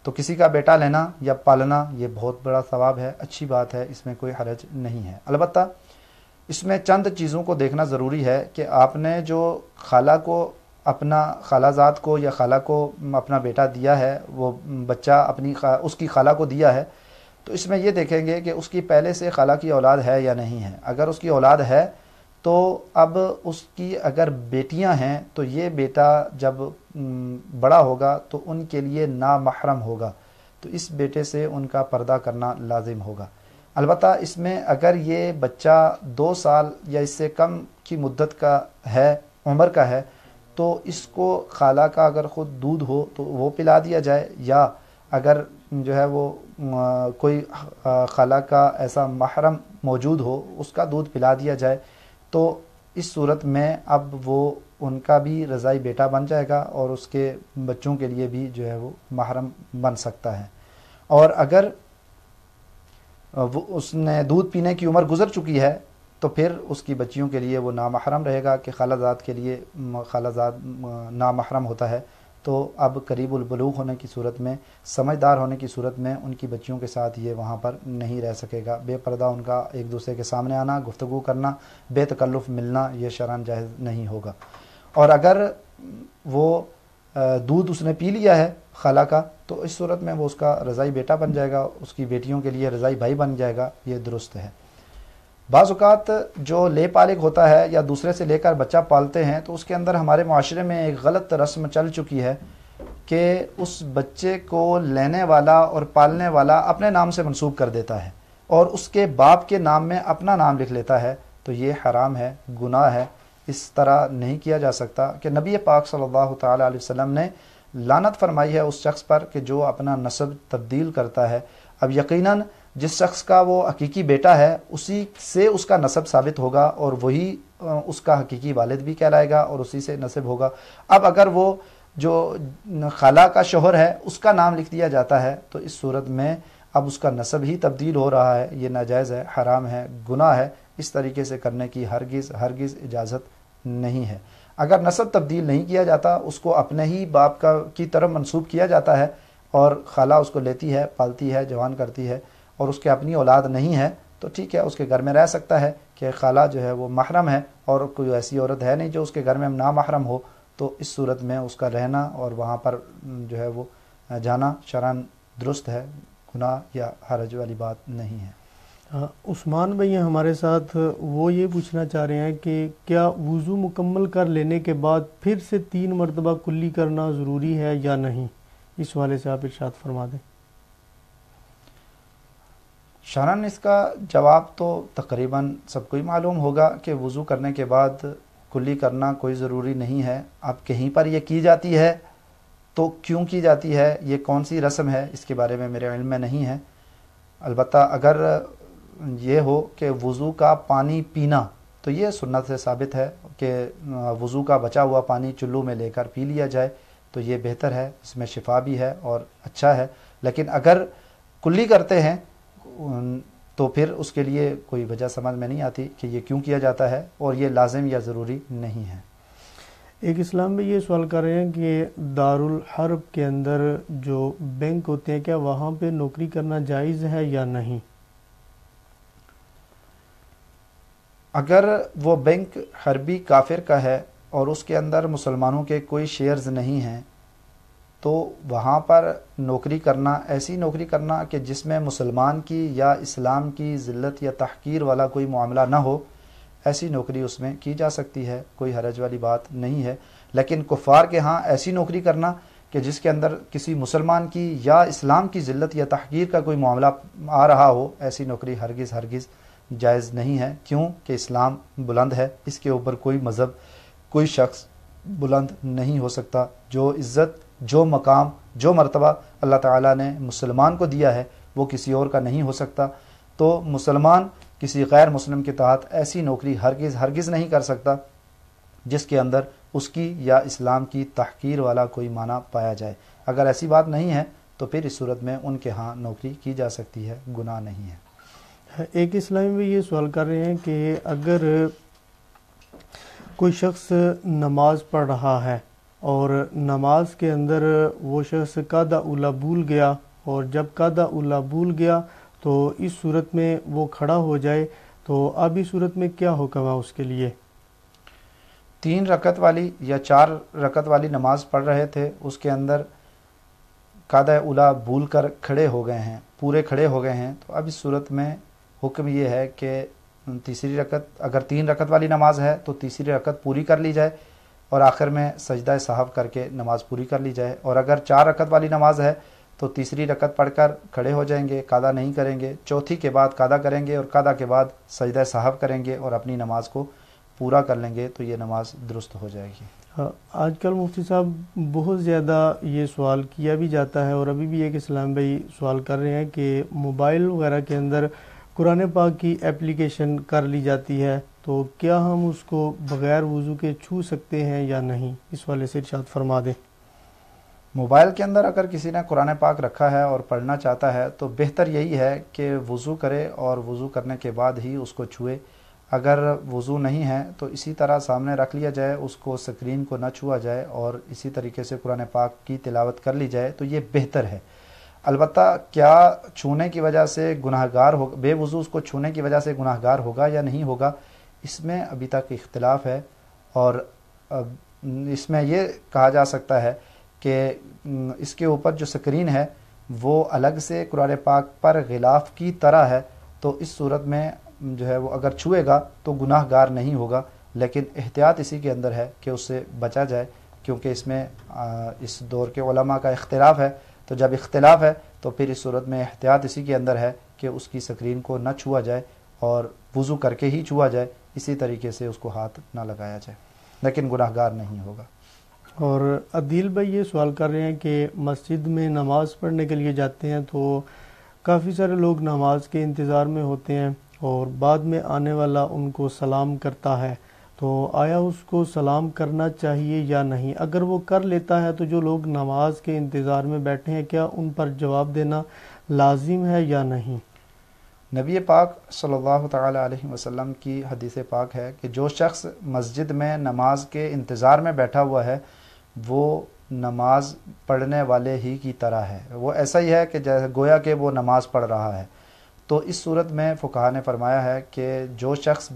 تو کسی کا بیٹا لینا یا پالنا یہ بہت بڑا ثواب ہے، اچھی بات ہے، اس میں کوئی حرج نہیں ہے. البتہ اس میں چند چیزوں کو دیکھنا ضروری ہے کہ آپ نے جو خالہ کو اپنا خالہ زاد کو یا خالہ کو اپنا بیٹا دیا ہے، وہ بچہ اس کی خالہ کو دیا ہے، تو اس میں یہ دیکھیں گے کہ اس کی پہلے سے خالہ کی اولاد ہے یا نہیں ہے. اگر اس کی اولاد ہے تو اب اس کی اگر بیٹیاں ہیں تو یہ بیٹا جب بڑا ہوگا تو ان کے لیے نامحرم ہوگا، تو اس بیٹے سے ان کا پردہ کرنا لازم ہوگا. البتہ اس میں اگر یہ بچہ 2 سال یا اس سے کم کی مدت کا ہے، عمر کا ہے، تو اس کو خالہ کا اگر خود دودھ ہو تو وہ پلا دیا جائے، یا اگر جو ہے وہ کوئی خالہ کا ایسا محرم موجود ہو اس کا دودھ پلا دیا جائے، تو اس صورت میں اب وہ ان کا بھی رضائی بیٹا بن جائے گا، اور اس کے بچوں کے لیے بھی جو ہے وہ محرم بن سکتا ہے. اور اگر اس نے دودھ پینے کی عمر گزر چکی ہے تو پھر اس کی بچیوں کے لیے وہ نامحرم رہے گا، کہ خالہ زاد کے لیے خالہ زاد نامحرم ہوتا ہے. تو اب قریب البلوغ ہونے کی صورت میں، سمجھدار ہونے کی صورت میں ان کی بچیوں کے ساتھ یہ وہاں پر نہیں رہ سکے گا. بے پردہ ان کا ایک دوسرے کے سامنے آنا، گفتگو کرنا، بے تکلف ملنا، یہ شرعاً جائز نہیں ہوگا. اور اگر وہ دودھ اس نے پی لیا ہے خالہ کا، تو اس صورت میں وہ اس کا رضائی بیٹا بن جائے گا، اس کی بیٹیوں کے لیے رضائی بھائی بن جائے گا. یہ درست ہے. بعض اوقات جو لے پالگ ہوتا ہے یا دوسرے سے لے کر بچہ پالتے ہیں، تو اس کے اندر ہمارے معاشرے میں ایک غلط رسم چل چکی ہے کہ اس بچے کو لینے والا اور پالنے والا اپنے نام سے منسوب کر دیتا ہے اور اس کے باپ کے نام میں اپنا نام لکھ لیتا ہے. تو یہ حرام ہے، گناہ ہے. اس طرح نہیں کیا جا سکتا، کہ نبی پاک صلی اللہ تعالی علیہ وسلم نے لعنت فرمائی ہے اس شخص پر کہ جو اپنا نسب تبدیل کرتا ہے. اب یقیناً جس شخص کا وہ حقیقی بیٹا ہے اسی سے اس کا نسب ثابت ہوگا، اور وہی اس کا حقیقی والد بھی کہلائے گا اور اسی سے نسب ہوگا. اب اگر وہ جو خالہ کا شوہر ہے اس کا نام لکھ دیا جاتا ہے تو اس صورت میں اب اس کا نسب ہی تبدیل ہو رہا ہے. یہ ناجائز ہے، حرام ہے، گناہ ہے. اس طریقے سے کرنے کی ہرگز اجازت نہیں ہے. اگر نسب تبدیل نہیں کیا جاتا، اس کو اپنے ہی باپ کی طرف منسوب کیا جاتا ہے، اور خالہ اس کو لیتی ہے، پالتی ہے، جوان کرتی ہے، اور اس کے اپنی اولاد نہیں ہے، تو ٹھیک ہے، اس کے گھر میں رہ سکتا ہے کہ خالہ جو ہے وہ محرم ہے اور کوئی ایسی عورت ہے نہیں جو اس کے گھر میں نامحرم ہو. تو اس صورت میں اس کا رہنا اور وہاں پر جو ہے وہ جانا شرعاً درست ہے، گناہ یا حرج والی بات نہیں ہے. عثمان بھائی ہمارے ساتھ، وہ یہ پوچھنا چاہ رہے ہیں کہ کیا وضو مکمل کر لینے کے بعد پھر سے 3 مرتبہ کلی کرنا ضروری ہے یا نہیں؟ اس والے سے آپ ارشاد فرما دیں. شرعاً اس کا جواب تو تقریباً سب کو ہی معلوم ہوگا کہ وضو کرنے کے بعد کلی کرنا کوئی ضروری نہیں ہے. اب کہیں پر یہ کی جاتی ہے تو کیوں کی جاتی ہے، یہ کون سی رسم ہے، اس کے بارے میں میرے علم میں نہیں ہے. البتہ اگر یہ ہو کہ وضو کا پانی پینا تو یہ سنت سے ثابت ہے کہ وضو کا بچا ہوا پانی چلو میں لے کر پی لیا جائے تو یہ بہتر ہے، اس میں شفا بھی ہے اور اچھا ہے۔ لیکن اگر کلی کرتے ہیں تو پھر اس کے لیے کوئی وجہ سمجھ میں نہیں آتی کہ یہ کیوں کیا جاتا ہے، اور یہ لازم یا ضروری نہیں ہے۔ ایک اسلام میں یہ سوال کر رہے ہیں کہ دارالحرب کے اندر جو بینک ہوتے ہیں کیا وہاں پہ نوکری کرنا جائز ہے یا نہیں؟ اگر وہ بینک حربی کافر کا ہے اور اس کے اندر مسلمانوں کے کوئی شیئرز نہیں ہیں تو وہاں پر نوکری کرنا، ایسی نوکری کرنا کہ جس میں مسلمان کی یا اسلام کی ذلت یا تحقیر والا کوئی معاملہ نہ ہو، ایسی نوکری اس میں کی جا سکتی ہے، کوئی حرج والی بات نہیں ہے۔ لیکن کفار کے ہاں ایسی نوکری کرنا کہ جس کے اندر کسی مسلمان کی یا اسلام کی ذلت یا تحقیر کا کوئی معاملہ آ رہا ہو، ایسی نوکری ہرگز جائز نہیں ہے۔ کیوں کہ اسلام بلند ہے، اس کے اوپر کوئی مذہب، کوئی شخص بلند نہیں ہو سکتا۔ جو عزت، جو مقام، جو مرتبہ اللہ تعالیٰ نے مسلمان کو دیا ہے وہ کسی اور کا نہیں ہو سکتا۔ تو مسلمان کسی غیر مسلم کے تحت ایسی نوکری ہرگز نہیں کر سکتا جس کے اندر اس کی یا اسلام کی تحقیر والا کوئی معنی پایا جائے۔ اگر ایسی بات نہیں ہے تو پھر اس صورت میں ان کے ہاں نوکری کی جا سکتی ہے، گناہ نہیں ہے۔ ایک اسلامی میں یہ سوال کر رہے ہیں کہ اگر کوئی شخص نماز پڑھ رہا ہے اور نماز کے اندر وہ شخص قاعدہ اولیٰ بھول گیا، اور جب قاعدہ اولیٰ بھول گیا تو اس صورت میں وہ کھڑا ہو جائے تو اب اس صورت میں کیا حکم ہے اس کے لیے؟ 3 رکعت والی یا 4 رکعت والی نماز پڑھ رہے تھے، اس کے اندر قاعدہ اولیٰ بھول کر کھڑے ہو گئے ہیں، پورے کھڑے ہو گئے ہیں، تو اب اس صورت میں حکم یہ ہے کہ تیسری رکعت، اگر 3 رکعت والی نماز ہے تو تیسری رکعت پوری کر لی جائے اور آخر میں سجدہ سہو کر کے نماز پوری کر لی جائے۔ اور اگر 4 رکعت والی نماز ہے تو تیسری رکعت پڑھ کر کھڑے ہو جائیں گے، قاعدہ نہیں کریں گے، چوتھی کے بعد قاعدہ کریں گے اور قاعدہ کے بعد سجدہ سہو کریں گے اور اپنی نماز کو پورا کر لیں گے، تو یہ نماز درست ہو جائے گی۔ آج کل مفتی صاحب بہت زیادہ یہ سوال کیا بھی جاتا ہے، اور ابھی بھی ایک اسلام بھائی سوال کر رہے ہیں کہ موبائل وغیرہ کے اندر قرآن پاک کی اپلیکیشن کر لی جاتی ہے، تو کیا ہم اس کو بغیر وضو کے چھو سکتے ہیں یا نہیں؟ اس والے سے ارشاد فرما دیں۔ موبائل کے اندر اگر کسی نے قرآن پاک رکھا ہے اور پڑھنا چاہتا ہے تو بہتر یہی ہے کہ وضو کرے اور وضو کرنے کے بعد ہی اس کو چھوئے۔ اگر وضو نہیں ہے تو اسی طرح سامنے رکھ لیا جائے، اس کو سکرین کو نہ چھوا جائے اور اسی طریقے سے قرآن پاک کی تلاوت کر لی جائے تو یہ بہتر ہے۔ البتہ کیا چھونے کی وجہ سے گناہ گار ہوگا، بے وضو اس کو چھونے کی وجہ سے گناہ گار ہوگا یا نہیں ہوگا، اس میں ابھی تک اختلاف ہے، اور اس میں یہ کہا جا سکتا ہے کہ اس کے اوپر جو سکرین ہے وہ الگ سے قرآن پاک پر غلاف کی طرح ہے، تو اس صورت میں جو ہے وہ اگر چھوئے گا تو گناہ گار نہیں ہوگا، لیکن احتیاط اسی کے اندر ہے کہ اس سے بچا جائے، کیونکہ اس میں اس دور کے علماء کا اختلاف ہے، تو جب اختلاف ہے تو پھر اس صورت میں احتیاط اسی کے اندر ہے کہ اس کی سکرین کو نہ چھوا جائے اور وضو کر کے ہی چھوا جائے، اسی طریقے سے اس کو ہاتھ نہ لگایا جائے، لیکن گناہ گار نہیں ہوگا۔ اور عدیل بھائی یہ سوال کر رہے ہیں کہ مسجد میں نماز پڑھنے کے لیے جاتے ہیں تو کافی سارے لوگ نماز کے انتظار میں ہوتے ہیں اور بعد میں آنے والا ان کو سلام کرتا ہے، تو آیا اس کو سلام کرنا چاہیے یا نہیں؟ اگر وہ کر لیتا ہے تو جو لوگ نماز کے انتظار میں بیٹھے ہیں کیا ان پر جواب دینا لازم ہے یا نہیں؟ نبی پاک صلی اللہ تعالی علیہ وسلم کی حدیث پاک ہے کہ جو شخص مسجد میں نماز کے انتظار میں بیٹھا ہوا ہے وہ نماز پڑھنے والے ہی کی طرح ہے، وہ ایسا ہی ہے کہ جیسے گویا کہ وہ نماز پڑھ رہا ہے۔ تو اس صورت میں فقہا نے فرمایا ہے کہ جو شخص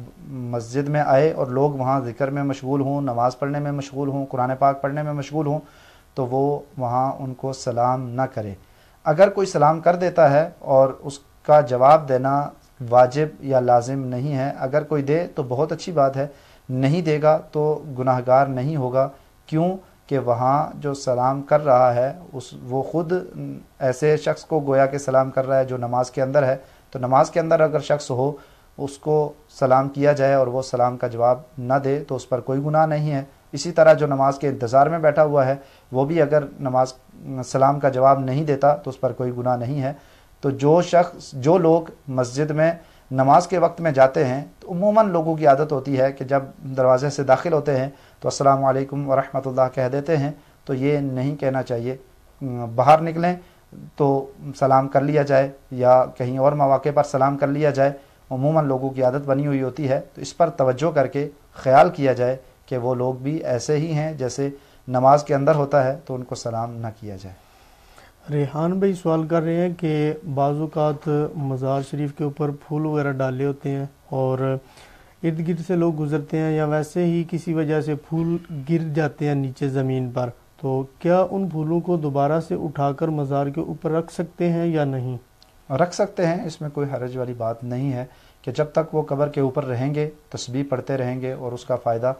مسجد میں آئے اور لوگ وہاں ذکر میں مشغول ہوں، نماز پڑھنے میں مشغول ہوں، قرآن پاک پڑھنے میں مشغول ہوں، تو وہ وہاں ان کو سلام نہ کرے۔ اگر کوئی سلام کر دیتا ہے اور اس کا جواب دینا واجب یا لازم نہیں ہے، اگر کوئی دے تو بہت اچھی بات ہے، نہیں دے گا تو گناہ گار نہیں ہوگا، کیوں کہ وہاں جو سلام کر رہا ہے وہ خود ایسے شخص کو گویا کہ سلام کر رہا ہے جو نماز کے اندر ہے، تو نماز کے اندر اگر شخص ہو اس کو سلام کیا جائے اور وہ سلام کا جواب نہ دے تو اس پر کوئی گناہ نہیں ہے۔ اسی طرح جو نماز کے انتظار میں بیٹھا ہوا ہے وہ بھی اگر سلام کا جواب نہیں دیتا تو اس پر کوئی گناہ نہیں ہے۔ تو جو لوگ مسجد میں نماز کے وقت میں جاتے ہیں تو عموماً لوگوں کی عادت ہوتی ہے کہ جب دروازے سے داخل ہوتے ہیں تو السلام علیکم ورحمۃ اللہ کہہ دیتے ہیں، تو یہ نہیں کہنا چاہیے۔ باہر نکلیں تو سلام کر لیا جائے یا کہیں اور مواقع پر سلام کر لیا جائے، عموماً لوگوں کی عادت بنی ہوئی ہوتی ہے، تو اس پر توجہ کر کے خیال کیا جائے کہ وہ لوگ بھی ایسے ہی ہیں جیسے نماز کے اندر ہوتا ہے، تو ان کو سلام نہ کیا جائے۔ ریحان بھائی سوال کر رہے ہیں کہ بعض اوقات مزار شریف کے اوپر پھول وغیرہ ڈالے ہوتے ہیں اور ارد گرد سے لوگ گزرتے ہیں یا ویسے ہی کسی وجہ سے پھول گر جاتے ہیں نیچے زمین پر، تو کیا ان پھولوں کو دوبارہ سے اٹھا کر مزار کے اوپر رکھ سکتے ہیں یا نہیں؟ رکھ سکتے ہیں، اس میں کوئی حرج والی بات نہیں ہے کہ جب تک وہ قبر کے اوپر رہیں گے، تسبیح پڑھتے رہیں گے اور اس کا فائدہ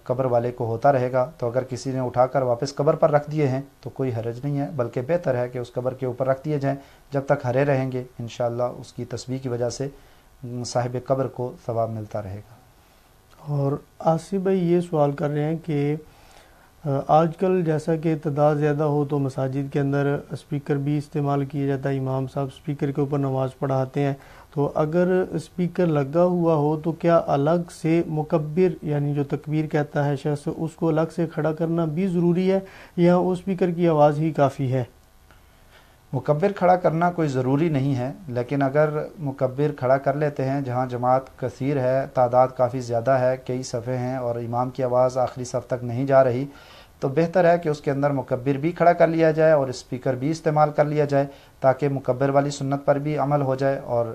قبر والے کو ہوتا رہے گا، تو اگر کسی نے اٹھا کر واپس قبر پر رکھ دیے ہیں تو کوئی حرج نہیں ہے، بلکہ بہتر ہے کہ اس قبر کے اوپر رکھ دیے جائیں جب تک ہرے رہیں گے، انشاءاللہ اس کی تسبیح کی وجہ سے صاحب قبر کو ثواب ملتا رہے گا۔ اور آصف بھائی یہ سوال کر رہے ہیں کہ آج کل جیسا کہ تعداد زیادہ ہو تو مساجد کے اندر اسپیکر بھی استعمال کیا جاتا ہے، امام صاحب اسپیکر کے اوپر نماز پڑھاتے ہیں، تو اگر اسپیکر لگا ہوا ہو تو کیا الگ سے مکبر یعنی جو تکبیر کہتا ہے شخص اس کو الگ سے کھڑا کرنا بھی ضروری ہے یا اس اسپیکر کی آواز ہی کافی ہے؟ مکبر کھڑا کرنا کوئی ضروری نہیں ہے، لیکن اگر مکبر کھڑا کر لیتے ہیں جہاں جماعت کثیر ہے، تعداد کافی زیادہ ہے، کئی صفحے ہیں اور امام کی آواز آخری صف تک نہیں جا رہی، تو بہتر ہے کہ اس کے اندر مکبر بھی کھڑا کر لیا جائے اور اسپیکر بھی استعمال کر لیا جائے تاکہ مکبر والی سنت پر بھی عمل ہو جائے اور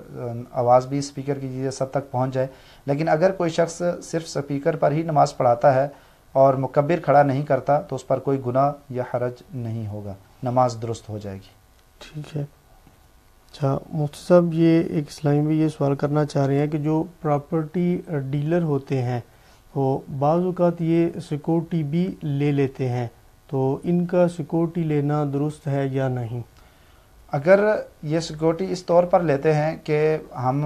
آواز بھی اسپیکر کی چیزیں سب تک پہنچ جائے۔ لیکن اگر کوئی شخص صرف اسپیکر پر ہی نماز پڑھاتا ہے اور مکبر کھڑا نہیں کرتا تو اس پر کوئی گناہ یا حرج نہیں ہوگا، نماز درست ہو جائے گی۔ ٹھیک ہے۔ اچھا مفتی صاحب، یہ ایک اسلامی بھی یہ سوال کرنا چاہ رہے ہیں کہ جو پراپرٹی ڈیلر ہوتے ہیں تو بعض اوقات یہ سیکورٹی بھی لے لیتے ہیں، تو ان کا سیکورٹی لینا درست ہے یا نہیں؟ اگر یہ سیکورٹی اس طور پر لیتے ہیں کہ ہم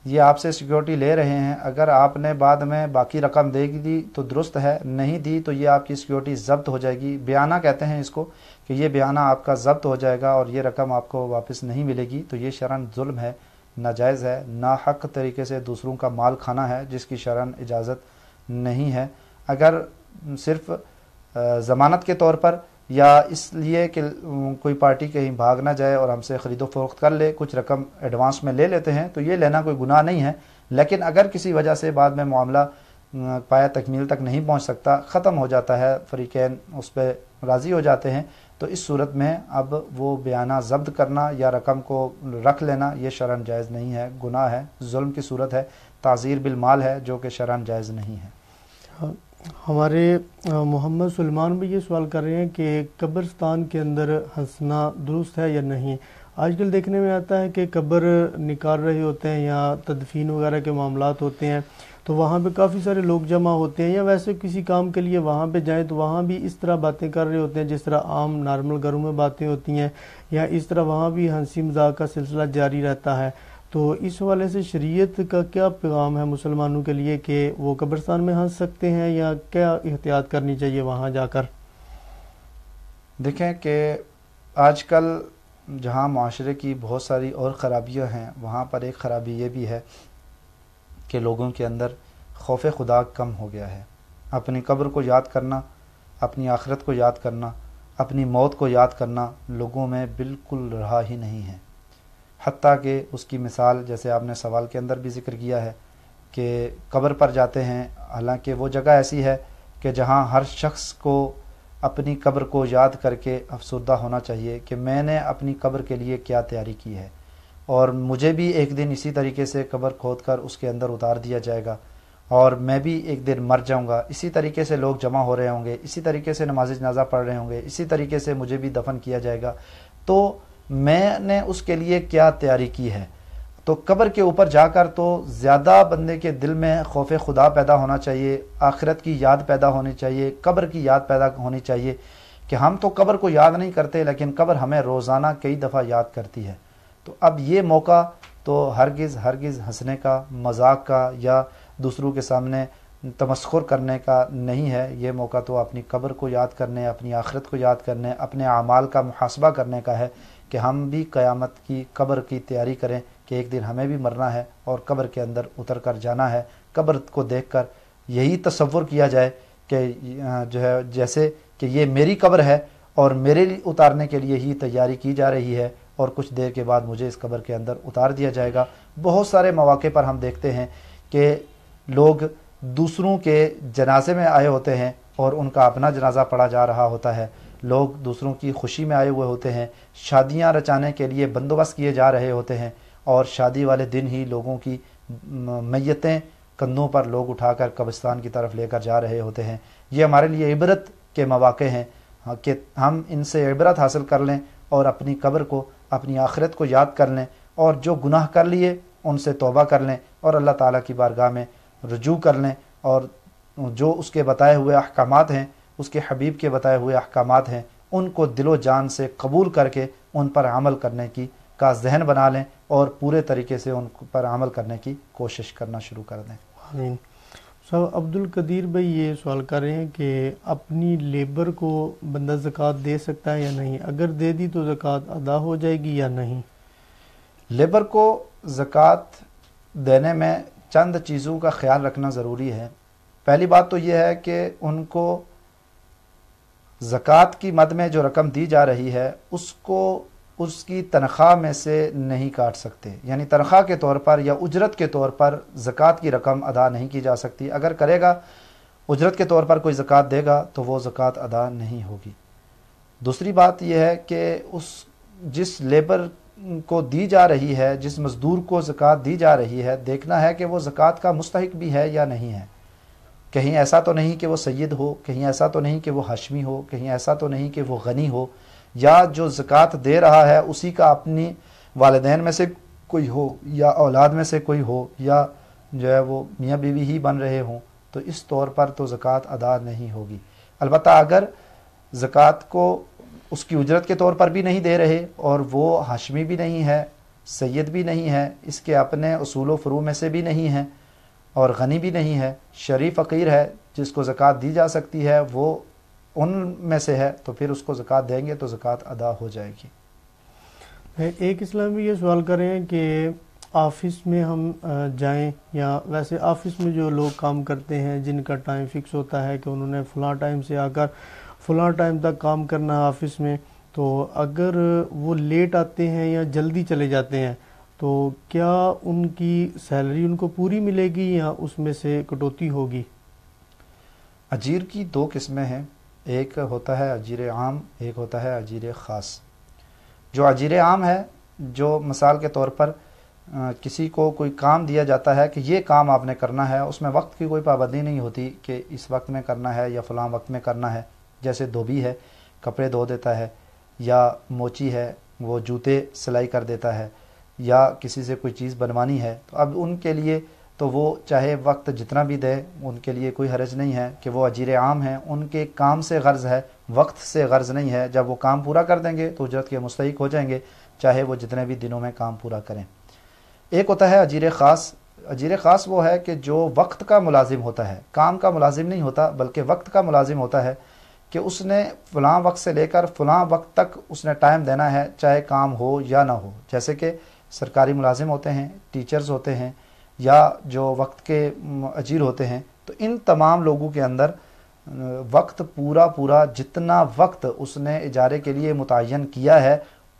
یہ آپ سے سیکورٹی لے رہے ہیں، اگر آپ نے بعد میں باقی رقم دے دی تو درست ہے، نہیں دی تو یہ آپ کی سیکورٹی ضبط ہو جائے گی، بیانہ کہتے ہیں اس کو، کہ یہ بیانہ آپ کا ضبط ہو جائے گا اور یہ رقم آپ کو واپس نہیں ملے گی، تو یہ شرعاً ظلم ہے، ناجائز ہے، ناحق طریقے سے دوسروں کا مال کھانا ہے جس کی شرعاً اجازت نہیں ہے۔ اگر صرف ضمانت کے طور پر یا اس لیے کہ کوئی پارٹی کہیں بھاگ نہ جائے اور ہم سے خرید و فروخت کر لے، کچھ رقم ایڈوانس میں لے لیتے ہیں تو یہ لینا کوئی گناہ نہیں ہے، لیکن اگر کسی وجہ سے بعد میں معاملہ پایا تکمیل تک نہیں پہنچ سکتا، ختم ہو جاتا ہے، فریقین اس پہ راضی ہو جاتے ہیں، تو اس صورت میں اب وہ بیانہ ضبط کرنا یا رقم کو رکھ لینا یہ شرعاً جائز نہیں ہے، گناہ ہے، ظلم کی صورت ہے، تعزیر بالمال ہے جو کہ شرعاً جائز نہیں ہے۔ ہمارے محمد سلمان بھی یہ سوال کر رہے ہیں کہ قبرستان کے اندر ہنسنا درست ہے یا نہیں؟ آج کل دیکھنے میں آتا ہے کہ قبر نکال رہے ہوتے ہیں یا تدفین وغیرہ کے معاملات ہوتے ہیں تو وہاں پہ کافی سارے لوگ جمع ہوتے ہیں، یا ویسے کسی کام کے لیے وہاں پہ جائیں تو وہاں بھی اس طرح باتیں کر رہے ہوتے ہیں جس طرح عام نارمل گھروں میں باتیں ہوتی ہیں، یا اس طرح وہاں بھی ہنسی مذاق کا سلسلہ جاری رہتا ہے، تو اس حوالے سے شریعت کا کیا پیغام ہے مسلمانوں کے لیے کہ وہ قبرستان میں ہنس سکتے ہیں یا کیا احتیاط کرنی چاہیے وہاں جا کر؟ دیکھیں کہ آج کل جہاں معاشرے کی بہت ساری اور خرابیاں ہیں وہاں پر ایک خرابی یہ بھی ہے کہ لوگوں کے اندر خوف خدا کم ہو گیا ہے، اپنی قبر کو یاد کرنا، اپنی آخرت کو یاد کرنا، اپنی موت کو یاد کرنا لوگوں میں بالکل رہا ہی نہیں ہے، حتیٰ کہ اس کی مثال جیسے آپ نے سوال کے اندر بھی ذکر کیا ہے کہ قبر پر جاتے ہیں، حالانکہ وہ جگہ ایسی ہے کہ جہاں ہر شخص کو اپنی قبر کو یاد کر کے افسردہ ہونا چاہیے کہ میں نے اپنی قبر کے لیے کیا تیاری کی ہے، اور مجھے بھی ایک دن اسی طریقے سے قبر کھود کر اس کے اندر اتار دیا جائے گا اور میں بھی ایک دن مر جاؤں گا، اسی طریقے سے لوگ جمع ہو رہے ہوں گے، اسی طریقے سے نماز جنازہ پڑھ رہے ہوں گے، اسی طریقے سے مجھے بھی دفن کیا جائے گا، تو میں نے اس کے لیے کیا تیاری کی ہے؟ تو قبر کے اوپر جا کر تو زیادہ بندے کے دل میں خوف خدا پیدا ہونا چاہیے، آخرت کی یاد پیدا ہونی چاہیے، قبر کی یاد پیدا ہونی چاہیے کہ ہم تو قبر کو یاد نہیں کرتے لیکن قبر ہمیں روزانہ کئی دفعہ یاد کرتی ہے۔ تو اب یہ موقع تو ہرگز ہنسنے کا، مذاق کا یا دوسروں کے سامنے تمسخر کرنے کا نہیں ہے، یہ موقع تو اپنی قبر کو یاد کرنے، اپنی آخرت کو یاد کرنے، اپنے اعمال کا محاسبہ کرنے کا ہے کہ ہم بھی قیامت کی قبر کی تیاری کریں کہ ایک دن ہمیں بھی مرنا ہے اور قبر کے اندر اتر کر جانا ہے. قبر کو دیکھ کر یہی تصور کیا جائے کہ جو ہے جیسے کہ یہ میری قبر ہے اور میرے لیے اتارنے کے لیے ہی تیاری کی جا رہی ہے اور کچھ دیر کے بعد مجھے اس قبر کے اندر اتار دیا جائے گا. بہت سارے مواقع پر ہم دیکھتے ہیں کہ لوگ دوسروں کے جنازے میں آئے ہوتے ہیں اور ان کا اپنا جنازہ پڑھا جا رہا ہوتا ہے. لوگ دوسروں کی خوشی میں آئے ہوئے ہوتے ہیں, شادیاں رچانے کے لیے بندوبست کیے جا رہے ہوتے ہیں اور شادی والے دن ہی لوگوں کی میتیں کندھوں پر لوگ اٹھا کر قبرستان کی طرف لے کر جا رہے ہوتے ہیں. یہ ہمارے لیے عبرت کے مواقع ہیں کہ ہم ان سے عبرت حاصل کر لیں اور اپنی قبر کو, اپنی آخرت کو یاد کر لیں اور جو گناہ کر لیے ان سے توبہ کر لیں اور اللہ تعالیٰ کی بارگاہ میں رجوع کر لیں اور جو اس کے بتائے ہوئے احکامات ہیں, اس کے حبیب کے بتائے ہوئے احکامات ہیں, ان کو دل و جان سے قبول کر کے ان پر عمل کرنے کا ذہن بنا لیں اور پورے طریقے سے ان پر عمل کرنے کی کوشش کرنا شروع کر دیں. آمین. صاحب عبد القدیر بھائی یہ سوال کر رہے ہیں کہ اپنی لیبر کو بندہ زکوٰۃ دے سکتا ہے یا نہیں؟ اگر دے دی تو زکوٰۃ ادا ہو جائے گی یا نہیں؟ لیبر کو زکوٰۃ دینے میں چند چیزوں کا خیال رکھنا ضروری ہے. پہلی بات تو یہ ہے کہ ان کو زکوٰۃ کی مد میں جو رقم دی جا رہی ہے اس کو اس کی تنخواہ میں سے نہیں کاٹ سکتے, یعنی تنخواہ کے طور پر یا اجرت کے طور پر زکوٰۃ کی رقم ادا نہیں کی جا سکتی. اگر کرے گا, اجرت کے طور پر کوئی زکوٰۃ دے گا تو وہ زکوٰۃ ادا نہیں ہوگی. دوسری بات یہ ہے کہ جس لیبر کو دی جا رہی ہے, جس مزدور کو زکوٰۃ دی جا رہی ہے, دیکھنا ہے کہ وہ زکوٰۃ کا مستحق بھی ہے یا نہیں ہے. کہیں ایسا تو نہیں کہ وہ سید ہو, کہیں ایسا تو نہیں کہ وہ ہاشمی ہو, کہیں ایسا تو نہیں کہ وہ غنی ہو, یا جو زکوٰۃ دے رہا ہے اسی کا اپنی والدین میں سے کوئی ہو یا اولاد میں سے کوئی ہو یا جو ہے وہ میاں بیوی ہی بن رہے ہوں, تو اس طور پر تو زکوٰۃ ادا نہیں ہوگی. البتہ اگر زکوٰۃ کو اس کی اجرت کے طور پر بھی نہیں دے رہے اور وہ ہاشمی بھی نہیں ہے, سید بھی نہیں ہے, اس کے اپنے اصول و فروع میں سے بھی نہیں ہے اور غنی بھی نہیں ہے, شریف فقیر ہے جس کو زکوٰۃ دی جا سکتی ہے, وہ ان میں سے ہے, تو پھر اس کو زکوٰۃ دیں گے تو زکوٰۃ ادا ہو جائے گی. ایک اسلامی یہ سوال کر رہے ہیں کہ آفس میں ہم جائیں یا ویسے آفس میں جو لوگ کام کرتے ہیں جن کا ٹائم فکس ہوتا ہے کہ انہوں نے فلاں ٹائم سے آ کر فلاں ٹائم تک کام کرنا ہے آفس میں, تو اگر وہ لیٹ آتے ہیں یا جلدی چلے جاتے ہیں تو کیا ان کی سیلری ان کو پوری ملے گی یا اس میں سے کٹوتی ہوگی؟ اجیر کی دو قسمیں ہیں, ایک ہوتا ہے اجیر عام, ایک ہوتا ہے اجیر خاص. جو اجیر عام ہے, جو مثال کے طور پر کسی کو کوئی کام دیا جاتا ہے کہ یہ کام آپ نے کرنا ہے, اس میں وقت کی کوئی پابندی نہیں ہوتی کہ اس وقت میں کرنا ہے یا فلاں وقت میں کرنا ہے. جیسے دھوبی ہے کپڑے دھو دیتا ہے, یا موچی ہے وہ جوتے سلائی کر دیتا ہے, یا کسی سے کوئی چیز بنوانی ہے, تو اب ان کے لیے تو وہ چاہے وقت جتنا بھی دے ان کے لیے کوئی حرج نہیں ہے کہ وہ اجیر عام ہیں, ان کے کام سے غرض ہے, وقت سے غرض نہیں ہے. جب وہ کام پورا کر دیں گے تو اجرت کے مستحق ہو جائیں گے, چاہے وہ جتنے بھی دنوں میں کام پورا کریں. ایک ہوتا ہے اجیر خاص. اجیر خاص وہ ہے کہ جو وقت کا ملازم ہوتا ہے, کام کا ملازم نہیں ہوتا بلکہ وقت کا ملازم ہوتا ہے, کہ اس نے فلاں وقت سے لے کر فلاں وقت تک اس نے ٹائم دینا ہے, چاہے کام ہو یا نہ ہو. جیسے کہ سرکاری ملازم ہوتے ہیں, ٹیچرز ہوتے ہیں, یا جو وقت کے اجیر ہوتے ہیں, تو ان تمام لوگوں کے اندر وقت پورا جتنا وقت اس نے اجارے کے لیے متعین کیا ہے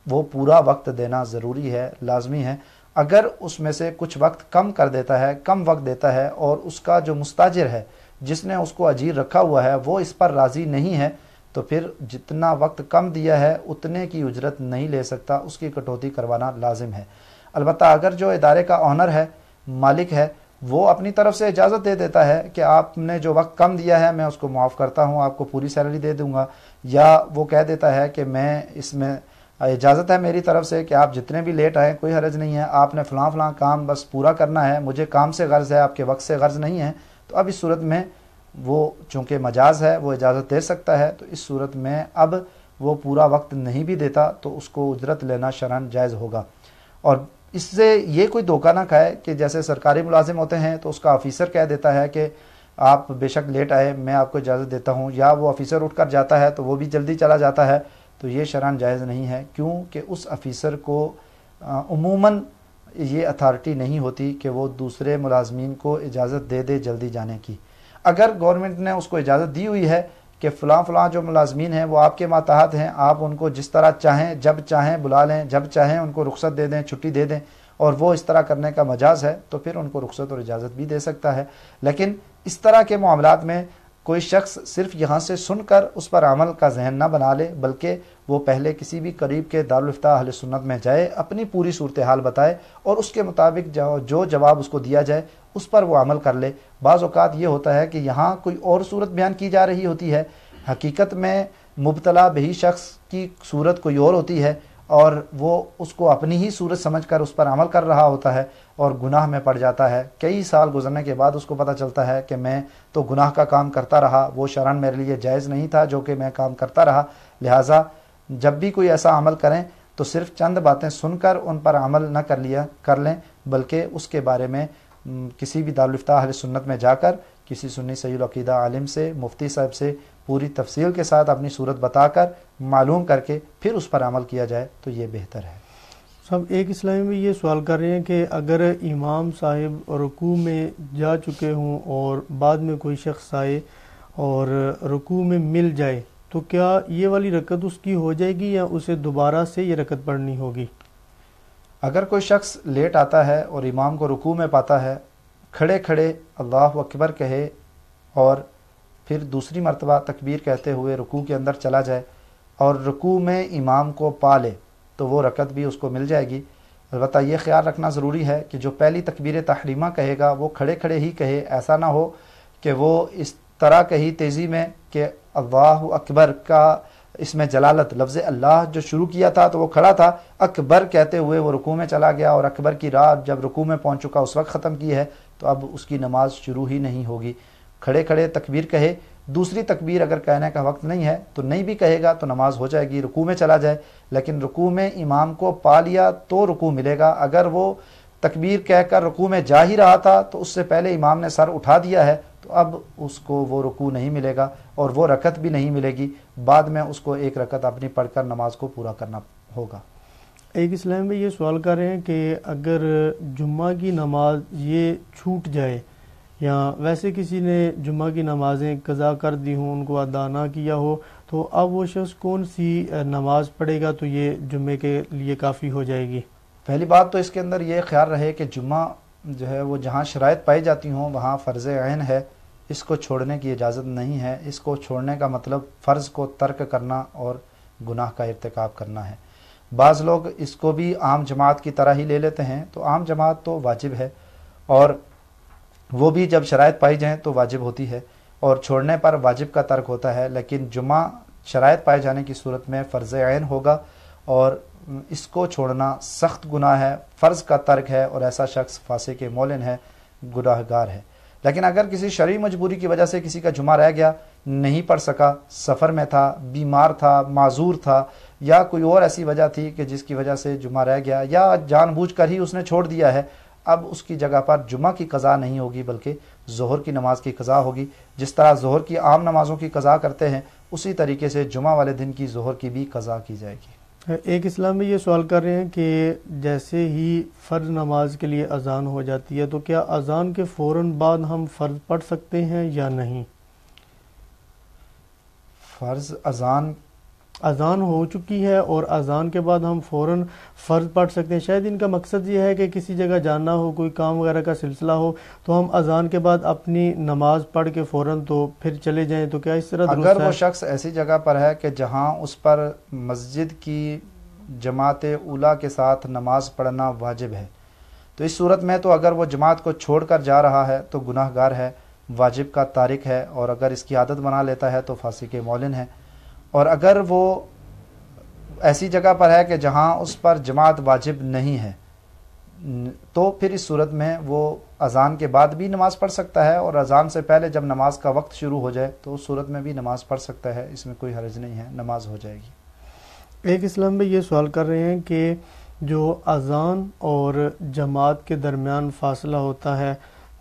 وہ پورا وقت دینا ضروری ہے, لازمی ہے. اگر اس میں سے کچھ وقت کم کر دیتا ہے, کم وقت دیتا ہے, اور اس کا جو مستاجر ہے جس نے اس کو اجیر رکھا ہوا ہے وہ اس پر راضی نہیں ہے, تو پھر جتنا وقت کم دیا ہے اتنے کی اجرت نہیں لے سکتا, اس کی کٹوتی کروانا لازم ہے. البتہ اگر جو ادارے کا آنر ہے, مالک ہے, وہ اپنی طرف سے اجازت دے دیتا ہے کہ آپ نے جو وقت کم دیا ہے میں اس کو معاف کرتا ہوں, آپ کو پوری سیلری دے دوں گا, یا وہ کہہ دیتا ہے کہ میں اس میں اجازت ہے میری طرف سے کہ آپ جتنے بھی لیٹ آئیں کوئی حرج نہیں ہے, آپ نے فلاں کام بس پورا کرنا ہے, مجھے کام سے غرض ہے, آپ کے وقت سے غرض نہیں ہے. تو اب اس صورت میں وہ چونکہ مجاز ہے وہ اجازت دے سکتا ہے, تو اس صورت میں اب وہ پورا وقت نہیں بھی دیتا تو اس کو اجرت لینا شرعاً جائز ہوگا. اور اس سے یہ کوئی دھوکہ نہ کھائے کہ جیسے سرکاری ملازم ہوتے ہیں تو اس کا آفیسر کہہ دیتا ہے کہ آپ بے شک لیٹ آئے, میں آپ کو اجازت دیتا ہوں, یا وہ آفیسر اٹھ کر جاتا ہے تو وہ بھی جلدی چلا جاتا ہے, تو یہ شرعاً جائز نہیں ہے. کیوں کہ اس آفیسر کو عموماً یہ اتھارٹی نہیں ہوتی کہ وہ دوسرے ملازمین کو اجازت دے دے جلدی جانے کی. اگر گورنمنٹ نے اس کو اجازت دی ہوئی ہے کہ فلاں فلاں جو ملازمین ہیں وہ آپ کے ماتحت ہیں، آپ ان کو جس طرح چاہیں جب چاہیں بلا لیں، جب چاہیں ان کو رخصت دے دیں، چھٹی دے دیں، اور وہ اس طرح کرنے کا مجاز ہے تو پھر ان کو رخصت اور اجازت بھی دے سکتا ہے. لیکن اس طرح کے معاملات میں کوئی شخص صرف یہاں سے سن کر اس پر عمل کا ذہن نہ بنا لے، بلکہ وہ پہلے کسی بھی قریب کے دارالفتاء اہل سنت میں جائے، اپنی پوری صورتحال بتائے اور اس کے مطابق جو جواب اس کو دیا جائے اس پر وہ عمل کر لے. بعض اوقات یہ ہوتا ہے کہ یہاں کوئی اور صورت بیان کی جا رہی ہوتی ہے، حقیقت میں مبتلا بہی شخص کی صورت کوئی اور ہوتی ہے، اور وہ اس کو اپنی ہی صورت سمجھ کر اس پر عمل کر رہا ہوتا ہے اور گناہ میں پڑ جاتا ہے. کئی سال گزرنے کے بعد اس کو پتہ چلتا ہے کہ میں تو گناہ کا کام کرتا رہا، وہ شرعاً میرے لیے جائز نہیں تھا جو کہ میں کام کرتا رہا. لہٰذا جب بھی کوئی ایسا عمل کریں تو صرف چند باتیں سن کر ان پر عمل نہ کر لیں، بلکہ اس کے بارے میں کسی بھی دارالفتاء اہل سنت میں جا کر کسی سنی صحیح العقیدہ عالم سے، مفتی صاحب سے پوری تفصیل کے ساتھ اپنی صورت بتا کر معلوم کر کے پھر اس پر عمل کیا جائے تو یہ بہتر ہے. صاحب ایک اسلامی میں یہ سوال کر رہے ہیں کہ اگر امام صاحب رکوع میں جا چکے ہوں اور بعد میں کوئی شخص آئے اور رکوع میں مل جائے تو کیا یہ والی رکعت اس کی ہو جائے گی یا اسے دوبارہ سے یہ رکعت پڑھنی ہوگی؟ اگر کوئی شخص لیٹ آتا ہے اور امام کو رکوع میں پاتا ہے، کھڑے کھڑے اللہ اکبر کہے اور پھر دوسری مرتبہ تکبیر کہتے ہوئے رکوع کے اندر چلا جائے اور رکوع میں امام کو پا لے تو وہ رکعت بھی اس کو مل جائے گی. البتہ یہ خیال رکھنا ضروری ہے کہ جو پہلی تکبیر تحریمہ کہے گا وہ کھڑے کھڑے ہی کہے، ایسا نہ ہو کہ وہ اس طرح کہی تیزی میں کہ اللہ اکبر کا اس میں جلالت لفظ اللہ جو شروع کیا تھا تو وہ کھڑا تھا، اکبر کہتے ہوئے وہ رکوع میں چلا گیا اور اکبر کی رات جب رکوع میں پہنچ چکا اس وقت ختم کی ہے تو اب اس کی نماز شروع ہی نہیں ہوگی. کھڑے کھڑے تکبیر کہے، دوسری تکبیر اگر کہنے کا وقت نہیں ہے تو نہیں بھی کہے گا تو نماز ہو جائے گی، رکوع میں چلا جائے. لیکن رکوع میں امام کو پا لیا تو رکوع ملے گا. اگر وہ تکبیر کہہ کر رکوع میں جا ہی رہا تھا تو اس سے پہلے امام نے سر اٹھا دیا ہے تو اب اس کو وہ رکوع نہیں ملے گا اور وہ رکعت بھی نہیں ملے گی. بعد میں اس کو ایک رکعت اپنی پڑھ کر نماز کو پورا کرنا ہوگا. ایک اسلام میں یہ سوال کر رہے ہیں کہ اگر جمعہ کی نماز یہ چھوٹ جائے یا ویسے کسی نے جمعہ کی نمازیں قضا کر دی ہوں، ان کو ادا نہ کیا ہو، تو اب وہ شخص کون سی نماز پڑھے گا تو یہ جمعے کے لیے کافی ہو جائے گی؟ پہلی بات تو اس کے اندر یہ خیال رہے کہ جمعہ جو ہے وہ جہاں شرائط پائی جاتی ہوں وہاں فرض عین ہے، اس کو چھوڑنے کی اجازت نہیں ہے. اس کو چھوڑنے کا مطلب فرض کو ترک کرنا اور گناہ کا ارتکاب کرنا ہے. بعض لوگ اس کو بھی عام جماعت کی طرح ہی لے لیتے ہیں، تو عام جماعت تو واجب ہے اور وہ بھی جب شرائط پائی جائیں تو واجب ہوتی ہے اور چھوڑنے پر واجب کا ترک ہوتا ہے. لیکن جمعہ شرائط پائے جانے کی صورت میں فرض عین ہوگا اور اس کو چھوڑنا سخت گناہ ہے، فرض کا ترک ہے اور ایسا شخص فاسق مولن ہے، گناہ گار ہے. لیکن اگر کسی شرعی مجبوری کی وجہ سے کسی کا جمعہ رہ گیا، نہیں پڑھ سکا، سفر میں تھا، بیمار تھا، معذور تھا، یا کوئی اور ایسی وجہ تھی کہ جس کی وجہ سے جمعہ رہ گیا، یا جان بوجھ کر ہی اس نے چھوڑ دیا ہے، اب اس کی جگہ پر جمعہ کی قضا نہیں ہوگی بلکہ ظہر کی نماز کی قضا ہوگی. جس طرح ظہر کی عام نمازوں کی قضا کرتے ہیں اسی طریقے سے جمعہ والے دن کی ظہر کی بھی قضا کی جائے گی. ایک اسلام میں یہ سوال کر رہے ہیں کہ جیسے ہی فرض نماز کے لیے اذان ہو جاتی ہے تو کیا اذان کے فوراً بعد ہم فرض پڑھ سکتے ہیں یا نہیں؟ فرض اذان ہو چکی ہے اور اذان کے بعد ہم فوراً فرض پڑھ سکتے ہیں. شاید ان کا مقصد یہ ہے کہ کسی جگہ جانا ہو، کوئی کام وغیرہ کا سلسلہ ہو تو ہم اذان کے بعد اپنی نماز پڑھ کے فوراً تو پھر چلے جائیں، تو کیا اس طرح درست ہے؟ اگر وہ شخص ایسی جگہ پر ہے کہ جہاں اس پر مسجد کی جماعت اولیٰ کے ساتھ نماز پڑھنا واجب ہے تو اس صورت میں تو اگر وہ جماعت کو چھوڑ کر جا رہا ہے تو گناہ گار ہے، واجب کا تارک ہے، اور اگر اس کی عادت بنا لیتا ہے تو فاسق مولن ہے. اور اگر وہ ایسی جگہ پر ہے کہ جہاں اس پر جماعت واجب نہیں ہے تو پھر اس صورت میں وہ اذان کے بعد بھی نماز پڑھ سکتا ہے اور اذان سے پہلے جب نماز کا وقت شروع ہو جائے تو اس صورت میں بھی نماز پڑھ سکتا ہے. اس میں کوئی حرج نہیں ہے، نماز ہو جائے گی. ایک اسلام میں یہ سوال کر رہے ہیں کہ جو اذان اور جماعت کے درمیان فاصلہ ہوتا ہے،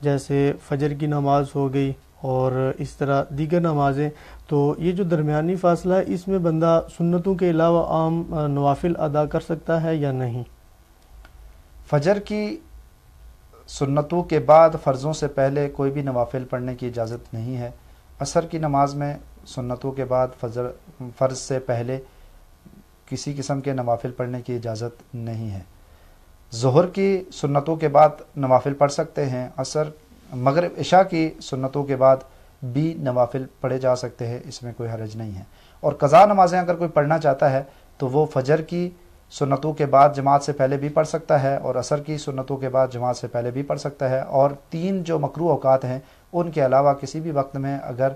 جیسے فجر کی نماز ہو گئی اور اس طرح دیگر نمازیں، تو یہ جو درمیانی فاصلہ ہے اس میں بندہ سنتوں کے علاوہ عام نوافل ادا کر سکتا ہے یا نہیں؟ فجر کی سنتوں کے بعد فرضوں سے پہلے کوئی بھی نوافل پڑھنے کی اجازت نہیں ہے۔ عصر کی نماز میں سنتوں کے بعد فرض سے پہلے کسی قسم کے نوافل پڑھنے کی اجازت نہیں ہے۔ ظہر کی سنتوں کے بعد نوافل پڑھ سکتے ہیں، عصر مغرب عشاء کی سنتوں کے بعد بھی نوافل پڑھے جا سکتے ہیں، اس میں کوئی حرج نہیں ہے۔ اور قضا نمازیں اگر کوئی پڑھنا چاہتا ہے تو وہ فجر کی سنتوں کے بعد جماعت سے پہلے بھی پڑھ سکتا ہے اور عصر کی سنتوں کے بعد جماعت سے پہلے بھی پڑھ سکتا ہے، اور 3 جو مکروہ اوقات ہیں ان کے علاوہ کسی بھی وقت میں اگر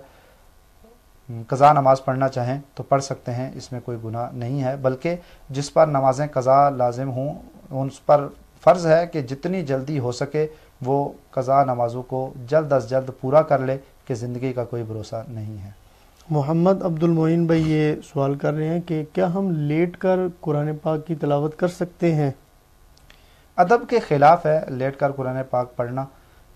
قضا نماز پڑھنا چاہیں تو پڑھ سکتے ہیں، اس میں کوئی گناہ نہیں ہے۔ بلکہ جس پر نمازیں قضا لازم ہوں ان پر فرض ہے کہ جتنی جلدی ہو سکے وہ قضا نمازوں کو جلد از جلد پورا کر لے، کہ زندگی کا کوئی بھروسہ نہیں ہے۔ محمد عبد المعین بھائی یہ سوال کر رہے ہیں کہ کیا ہم لیٹ کر قرآن پاک کی تلاوت کر سکتے ہیں؟ ادب کے خلاف ہے لیٹ کر قرآن پاک پڑھنا،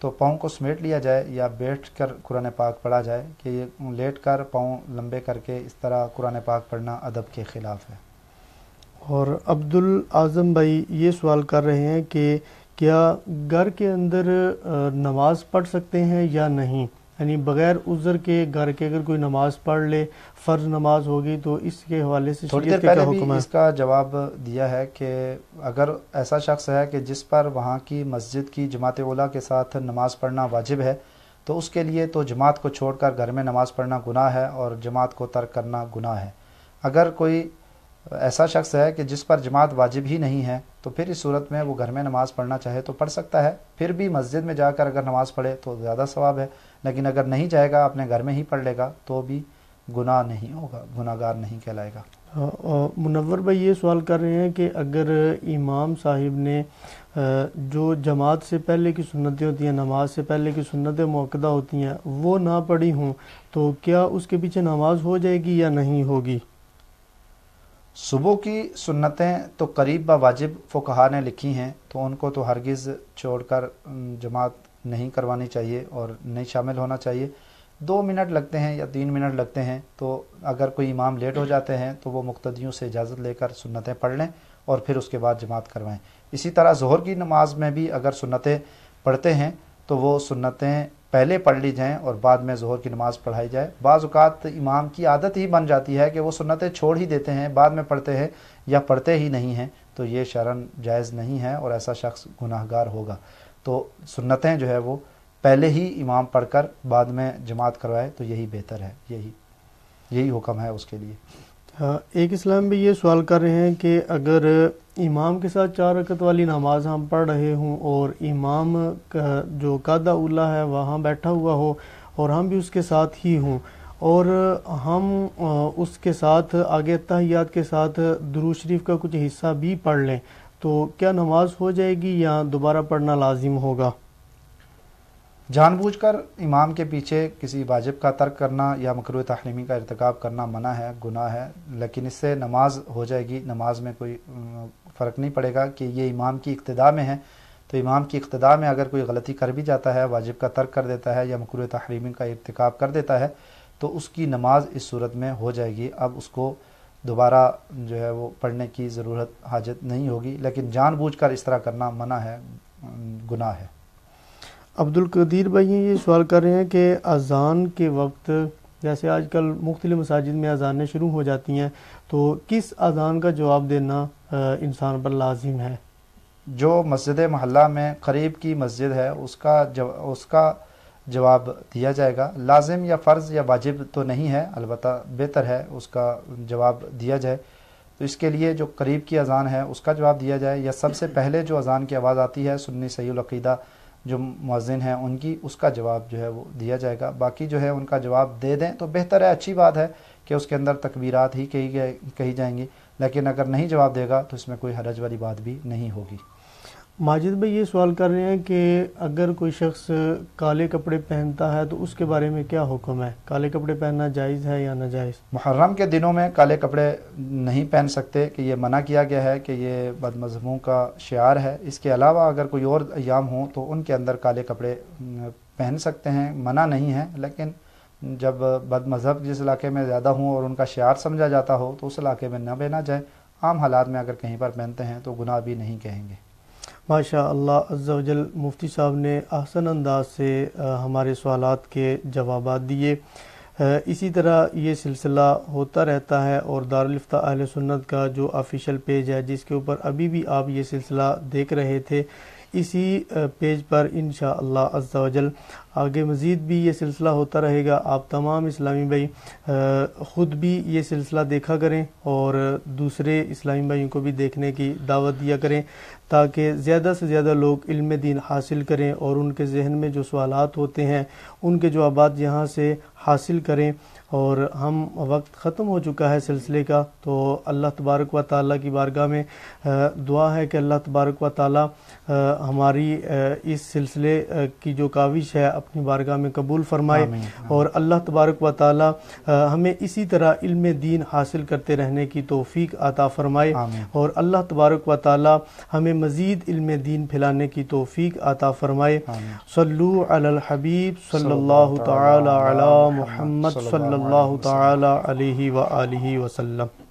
تو پاؤں کو سمیٹ لیا جائے یا بیٹھ کر قرآن پاک پڑھا جائے، کہ یہ لیٹ کر پاؤں لمبے کر کے اس طرح قرآن پاک پڑھنا ادب کے خلاف ہے۔ اور عبد الاعظم بھائی یہ سوال کر رہے ہیں کہ کیا گھر کے اندر نماز پڑھ سکتے ہیں یا نہیں، یعنی بغیر عذر کے گھر کے اگر کوئی نماز پڑھ لے، فرض نماز ہوگی، تو اس کے حوالے سے تھوڑی دیر شریعت کا کیا پہلے حکم بھی ہے؟ اس کا جواب دیا ہے کہ اگر ایسا شخص ہے کہ جس پر وہاں کی مسجد کی جماعت اولیٰ کے ساتھ نماز پڑھنا واجب ہے تو اس کے لیے تو جماعت کو چھوڑ کر گھر میں نماز پڑھنا گناہ ہے اور جماعت کو ترک کرنا گناہ ہے۔ اگر کوئی ایسا شخص ہے کہ جس پر جماعت واجب ہی نہیں ہے تو پھر اس صورت میں وہ گھر میں نماز پڑھنا چاہے تو پڑھ سکتا ہے، پھر بھی مسجد میں جا کر اگر نماز پڑھے تو زیادہ ثواب ہے، لیکن اگر نہیں جائے گا اپنے گھر میں ہی پڑھ لے گا تو بھی گناہ نہیں ہوگا، گناہ گار نہیں کہلائے گا۔ منور بھائی یہ سوال کر رہے ہیں کہ اگر امام صاحب نے جو جماعت سے پہلے کی سنتیں ہوتی ہیں، نماز سے پہلے کی سنتیں موقدہ ہوتی ہیں، وہ نہ پڑھی ہوں تو کیا اس کے پیچھے نماز ہو جائے گی یا نہیں ہوگی؟ صبح کی سنتیں تو قریب با واجب فقہا نے لکھی ہیں، تو ان کو تو ہرگز چھوڑ کر جماعت نہیں کروانی چاہیے اور نہیں شامل ہونا چاہیے۔ 2 منٹ لگتے ہیں یا 3 منٹ لگتے ہیں، تو اگر کوئی امام لیٹ ہو جاتے ہیں تو وہ مقتدیوں سے اجازت لے کر سنتیں پڑھ لیں اور پھر اس کے بعد جماعت کروائیں۔ اسی طرح ظہر کی نماز میں بھی اگر سنتیں پڑھتے ہیں تو وہ سنتیں پہلے پڑھ لی جائیں اور بعد میں ظہر کی نماز پڑھائی جائے۔ بعض اوقات امام کی عادت ہی بن جاتی ہے کہ وہ سنتیں چھوڑ ہی دیتے ہیں، بعد میں پڑھتے ہیں یا پڑھتے ہی نہیں ہیں، تو یہ شرعاً جائز نہیں ہے اور ایسا شخص گناہ گار ہوگا۔ تو سنتیں جو ہے وہ پہلے ہی امام پڑھ کر بعد میں جماعت کروائے تو یہی بہتر ہے، یہی حکم ہے اس کے لیے۔ ایک اسلام بھی یہ سوال کر رہے ہیں کہ اگر امام کے ساتھ 4 رکعت والی نماز ہم پڑھ رہے ہوں اور امام کا جو قاعدہ اولیٰ ہے وہاں بیٹھا ہوا ہو اور ہم بھی اس کے ساتھ ہی ہوں اور ہم اس کے ساتھ آگے تحیات کے ساتھ درود شریف کا کچھ حصہ بھی پڑھ لیں تو کیا نماز ہو جائے گی یا دوبارہ پڑھنا لازم ہوگا؟ جان بوجھ کر امام کے پیچھے کسی واجب کا ترک کرنا یا مکروہ تحریمی کا ارتکاب کرنا منع ہے، گناہ ہے، لیکن اس سے نماز ہو جائے گی، نماز میں کوئی فرق نہیں پڑے گا کہ یہ امام کی اقتداء میں ہے۔ تو امام کی اقتداء میں اگر کوئی غلطی کر بھی جاتا ہے، واجب کا ترک کر دیتا ہے یا مکروہ تحریمی کا ارتکاب کر دیتا ہے تو اس کی نماز اس صورت میں ہو جائے گی، اب اس کو دوبارہ جو ہے وہ پڑھنے کی ضرورت حاجت نہیں ہوگی، لیکن جان بوجھ کر اس طرح کرنا منع ہے، گناہ ہے۔ عبد القدیر بھائی یہ سوال کر رہے ہیں کہ اذان کے وقت جیسے آج کل مختلف مساجد میں اذانیں شروع ہو جاتی ہیں تو کس اذان کا جواب دینا انسان پر لازم ہے؟ جو مسجد محلہ میں قریب کی مسجد ہے اس کا جواب دیا جائے گا، لازم یا فرض یا واجب تو نہیں ہے، البتہ بہتر ہے اس کا جواب دیا جائے۔ تو اس کے لیے جو قریب کی اذان ہے اس کا جواب دیا جائے، یا سب سے پہلے جو اذان کی آواز آتی ہے سنی صحیح العقیدہ جو مؤذن ہیں ان کی، اس کا جواب جو ہے وہ دیا جائے گا۔ باقی جو ہے ان کا جواب دے دیں تو بہتر ہے، اچھی بات ہے کہ اس کے اندر تکبیرات ہی کہی جائیں گی، لیکن اگر نہیں جواب دے گا تو اس میں کوئی حرج والی بات بھی نہیں ہوگی۔ ماجد بھائی یہ سوال کر رہے ہیں کہ اگر کوئی شخص کالے کپڑے پہنتا ہے تو اس کے بارے میں کیا حکم ہے؟ کالے کپڑے پہننا جائز ہے یا ناجائز؟ محرم کے دنوں میں کالے کپڑے نہیں پہن سکتے، کہ یہ منع کیا گیا ہے کہ یہ بد مذہبوں کا شعار ہے۔ اس کے علاوہ اگر کوئی اور ایام ہوں تو ان کے اندر کالے کپڑے پہن سکتے ہیں، منع نہیں ہے، لیکن جب بد مذہب جس علاقے میں زیادہ ہوں اور ان کا شعار سمجھا جاتا ہو تو اس علاقے میں نہ پہنا جائے۔ عام حالات میں اگر کہیں پر پہنتے ہیں تو گناہ بھی نہیں کہیں گے۔ ماشاء اللہ عز و جل، مفتی صاحب نے احسن انداز سے ہمارے سوالات کے جوابات دیے۔ اسی طرح یہ سلسلہ ہوتا رہتا ہے، اور دارالفتہ اہل سنت کا جو آفیشیل پیج ہے جس کے اوپر ابھی بھی آپ یہ سلسلہ دیکھ رہے تھے، اسی پیج پر انشاءاللہ عز و جل آگے مزید بھی یہ سلسلہ ہوتا رہے گا۔ آپ تمام اسلامی بھائی خود بھی یہ سلسلہ دیکھا کریں اور دوسرے اسلامی بھائیوں کو بھی دیکھنے کی دعوت دیا کریں، تاکہ زیادہ سے زیادہ لوگ علم دین حاصل کریں اور ان کے ذہن میں جو سوالات ہوتے ہیں ان کے جوابات یہاں سے حاصل کریں۔ اور ہم وقت ختم ہو چکا ہے سلسلے کا، تو اللہ تبارک و تعالیٰ کی بارگاہ میں دعا ہے کہ اللہ تبارک و تعالیٰ ہماری اس سلسلے کی جو کاوش ہے اپنی بارگاہ میں قبول فرمائے، اور اللہ تبارک و تعالیٰ ہمیں اسی طرح علم دین حاصل کرتے رہنے کی توفیق عطا فرمائے، اور اللہ تبارک و تعالیٰ ہمیں مزید علم دین پھیلانے کی توفیق عطا فرمائے۔ صلو علی الحبیب صلی اللہ تعالی علی محمد صلی اللہ تعالی علیہ وآلہ وسلم۔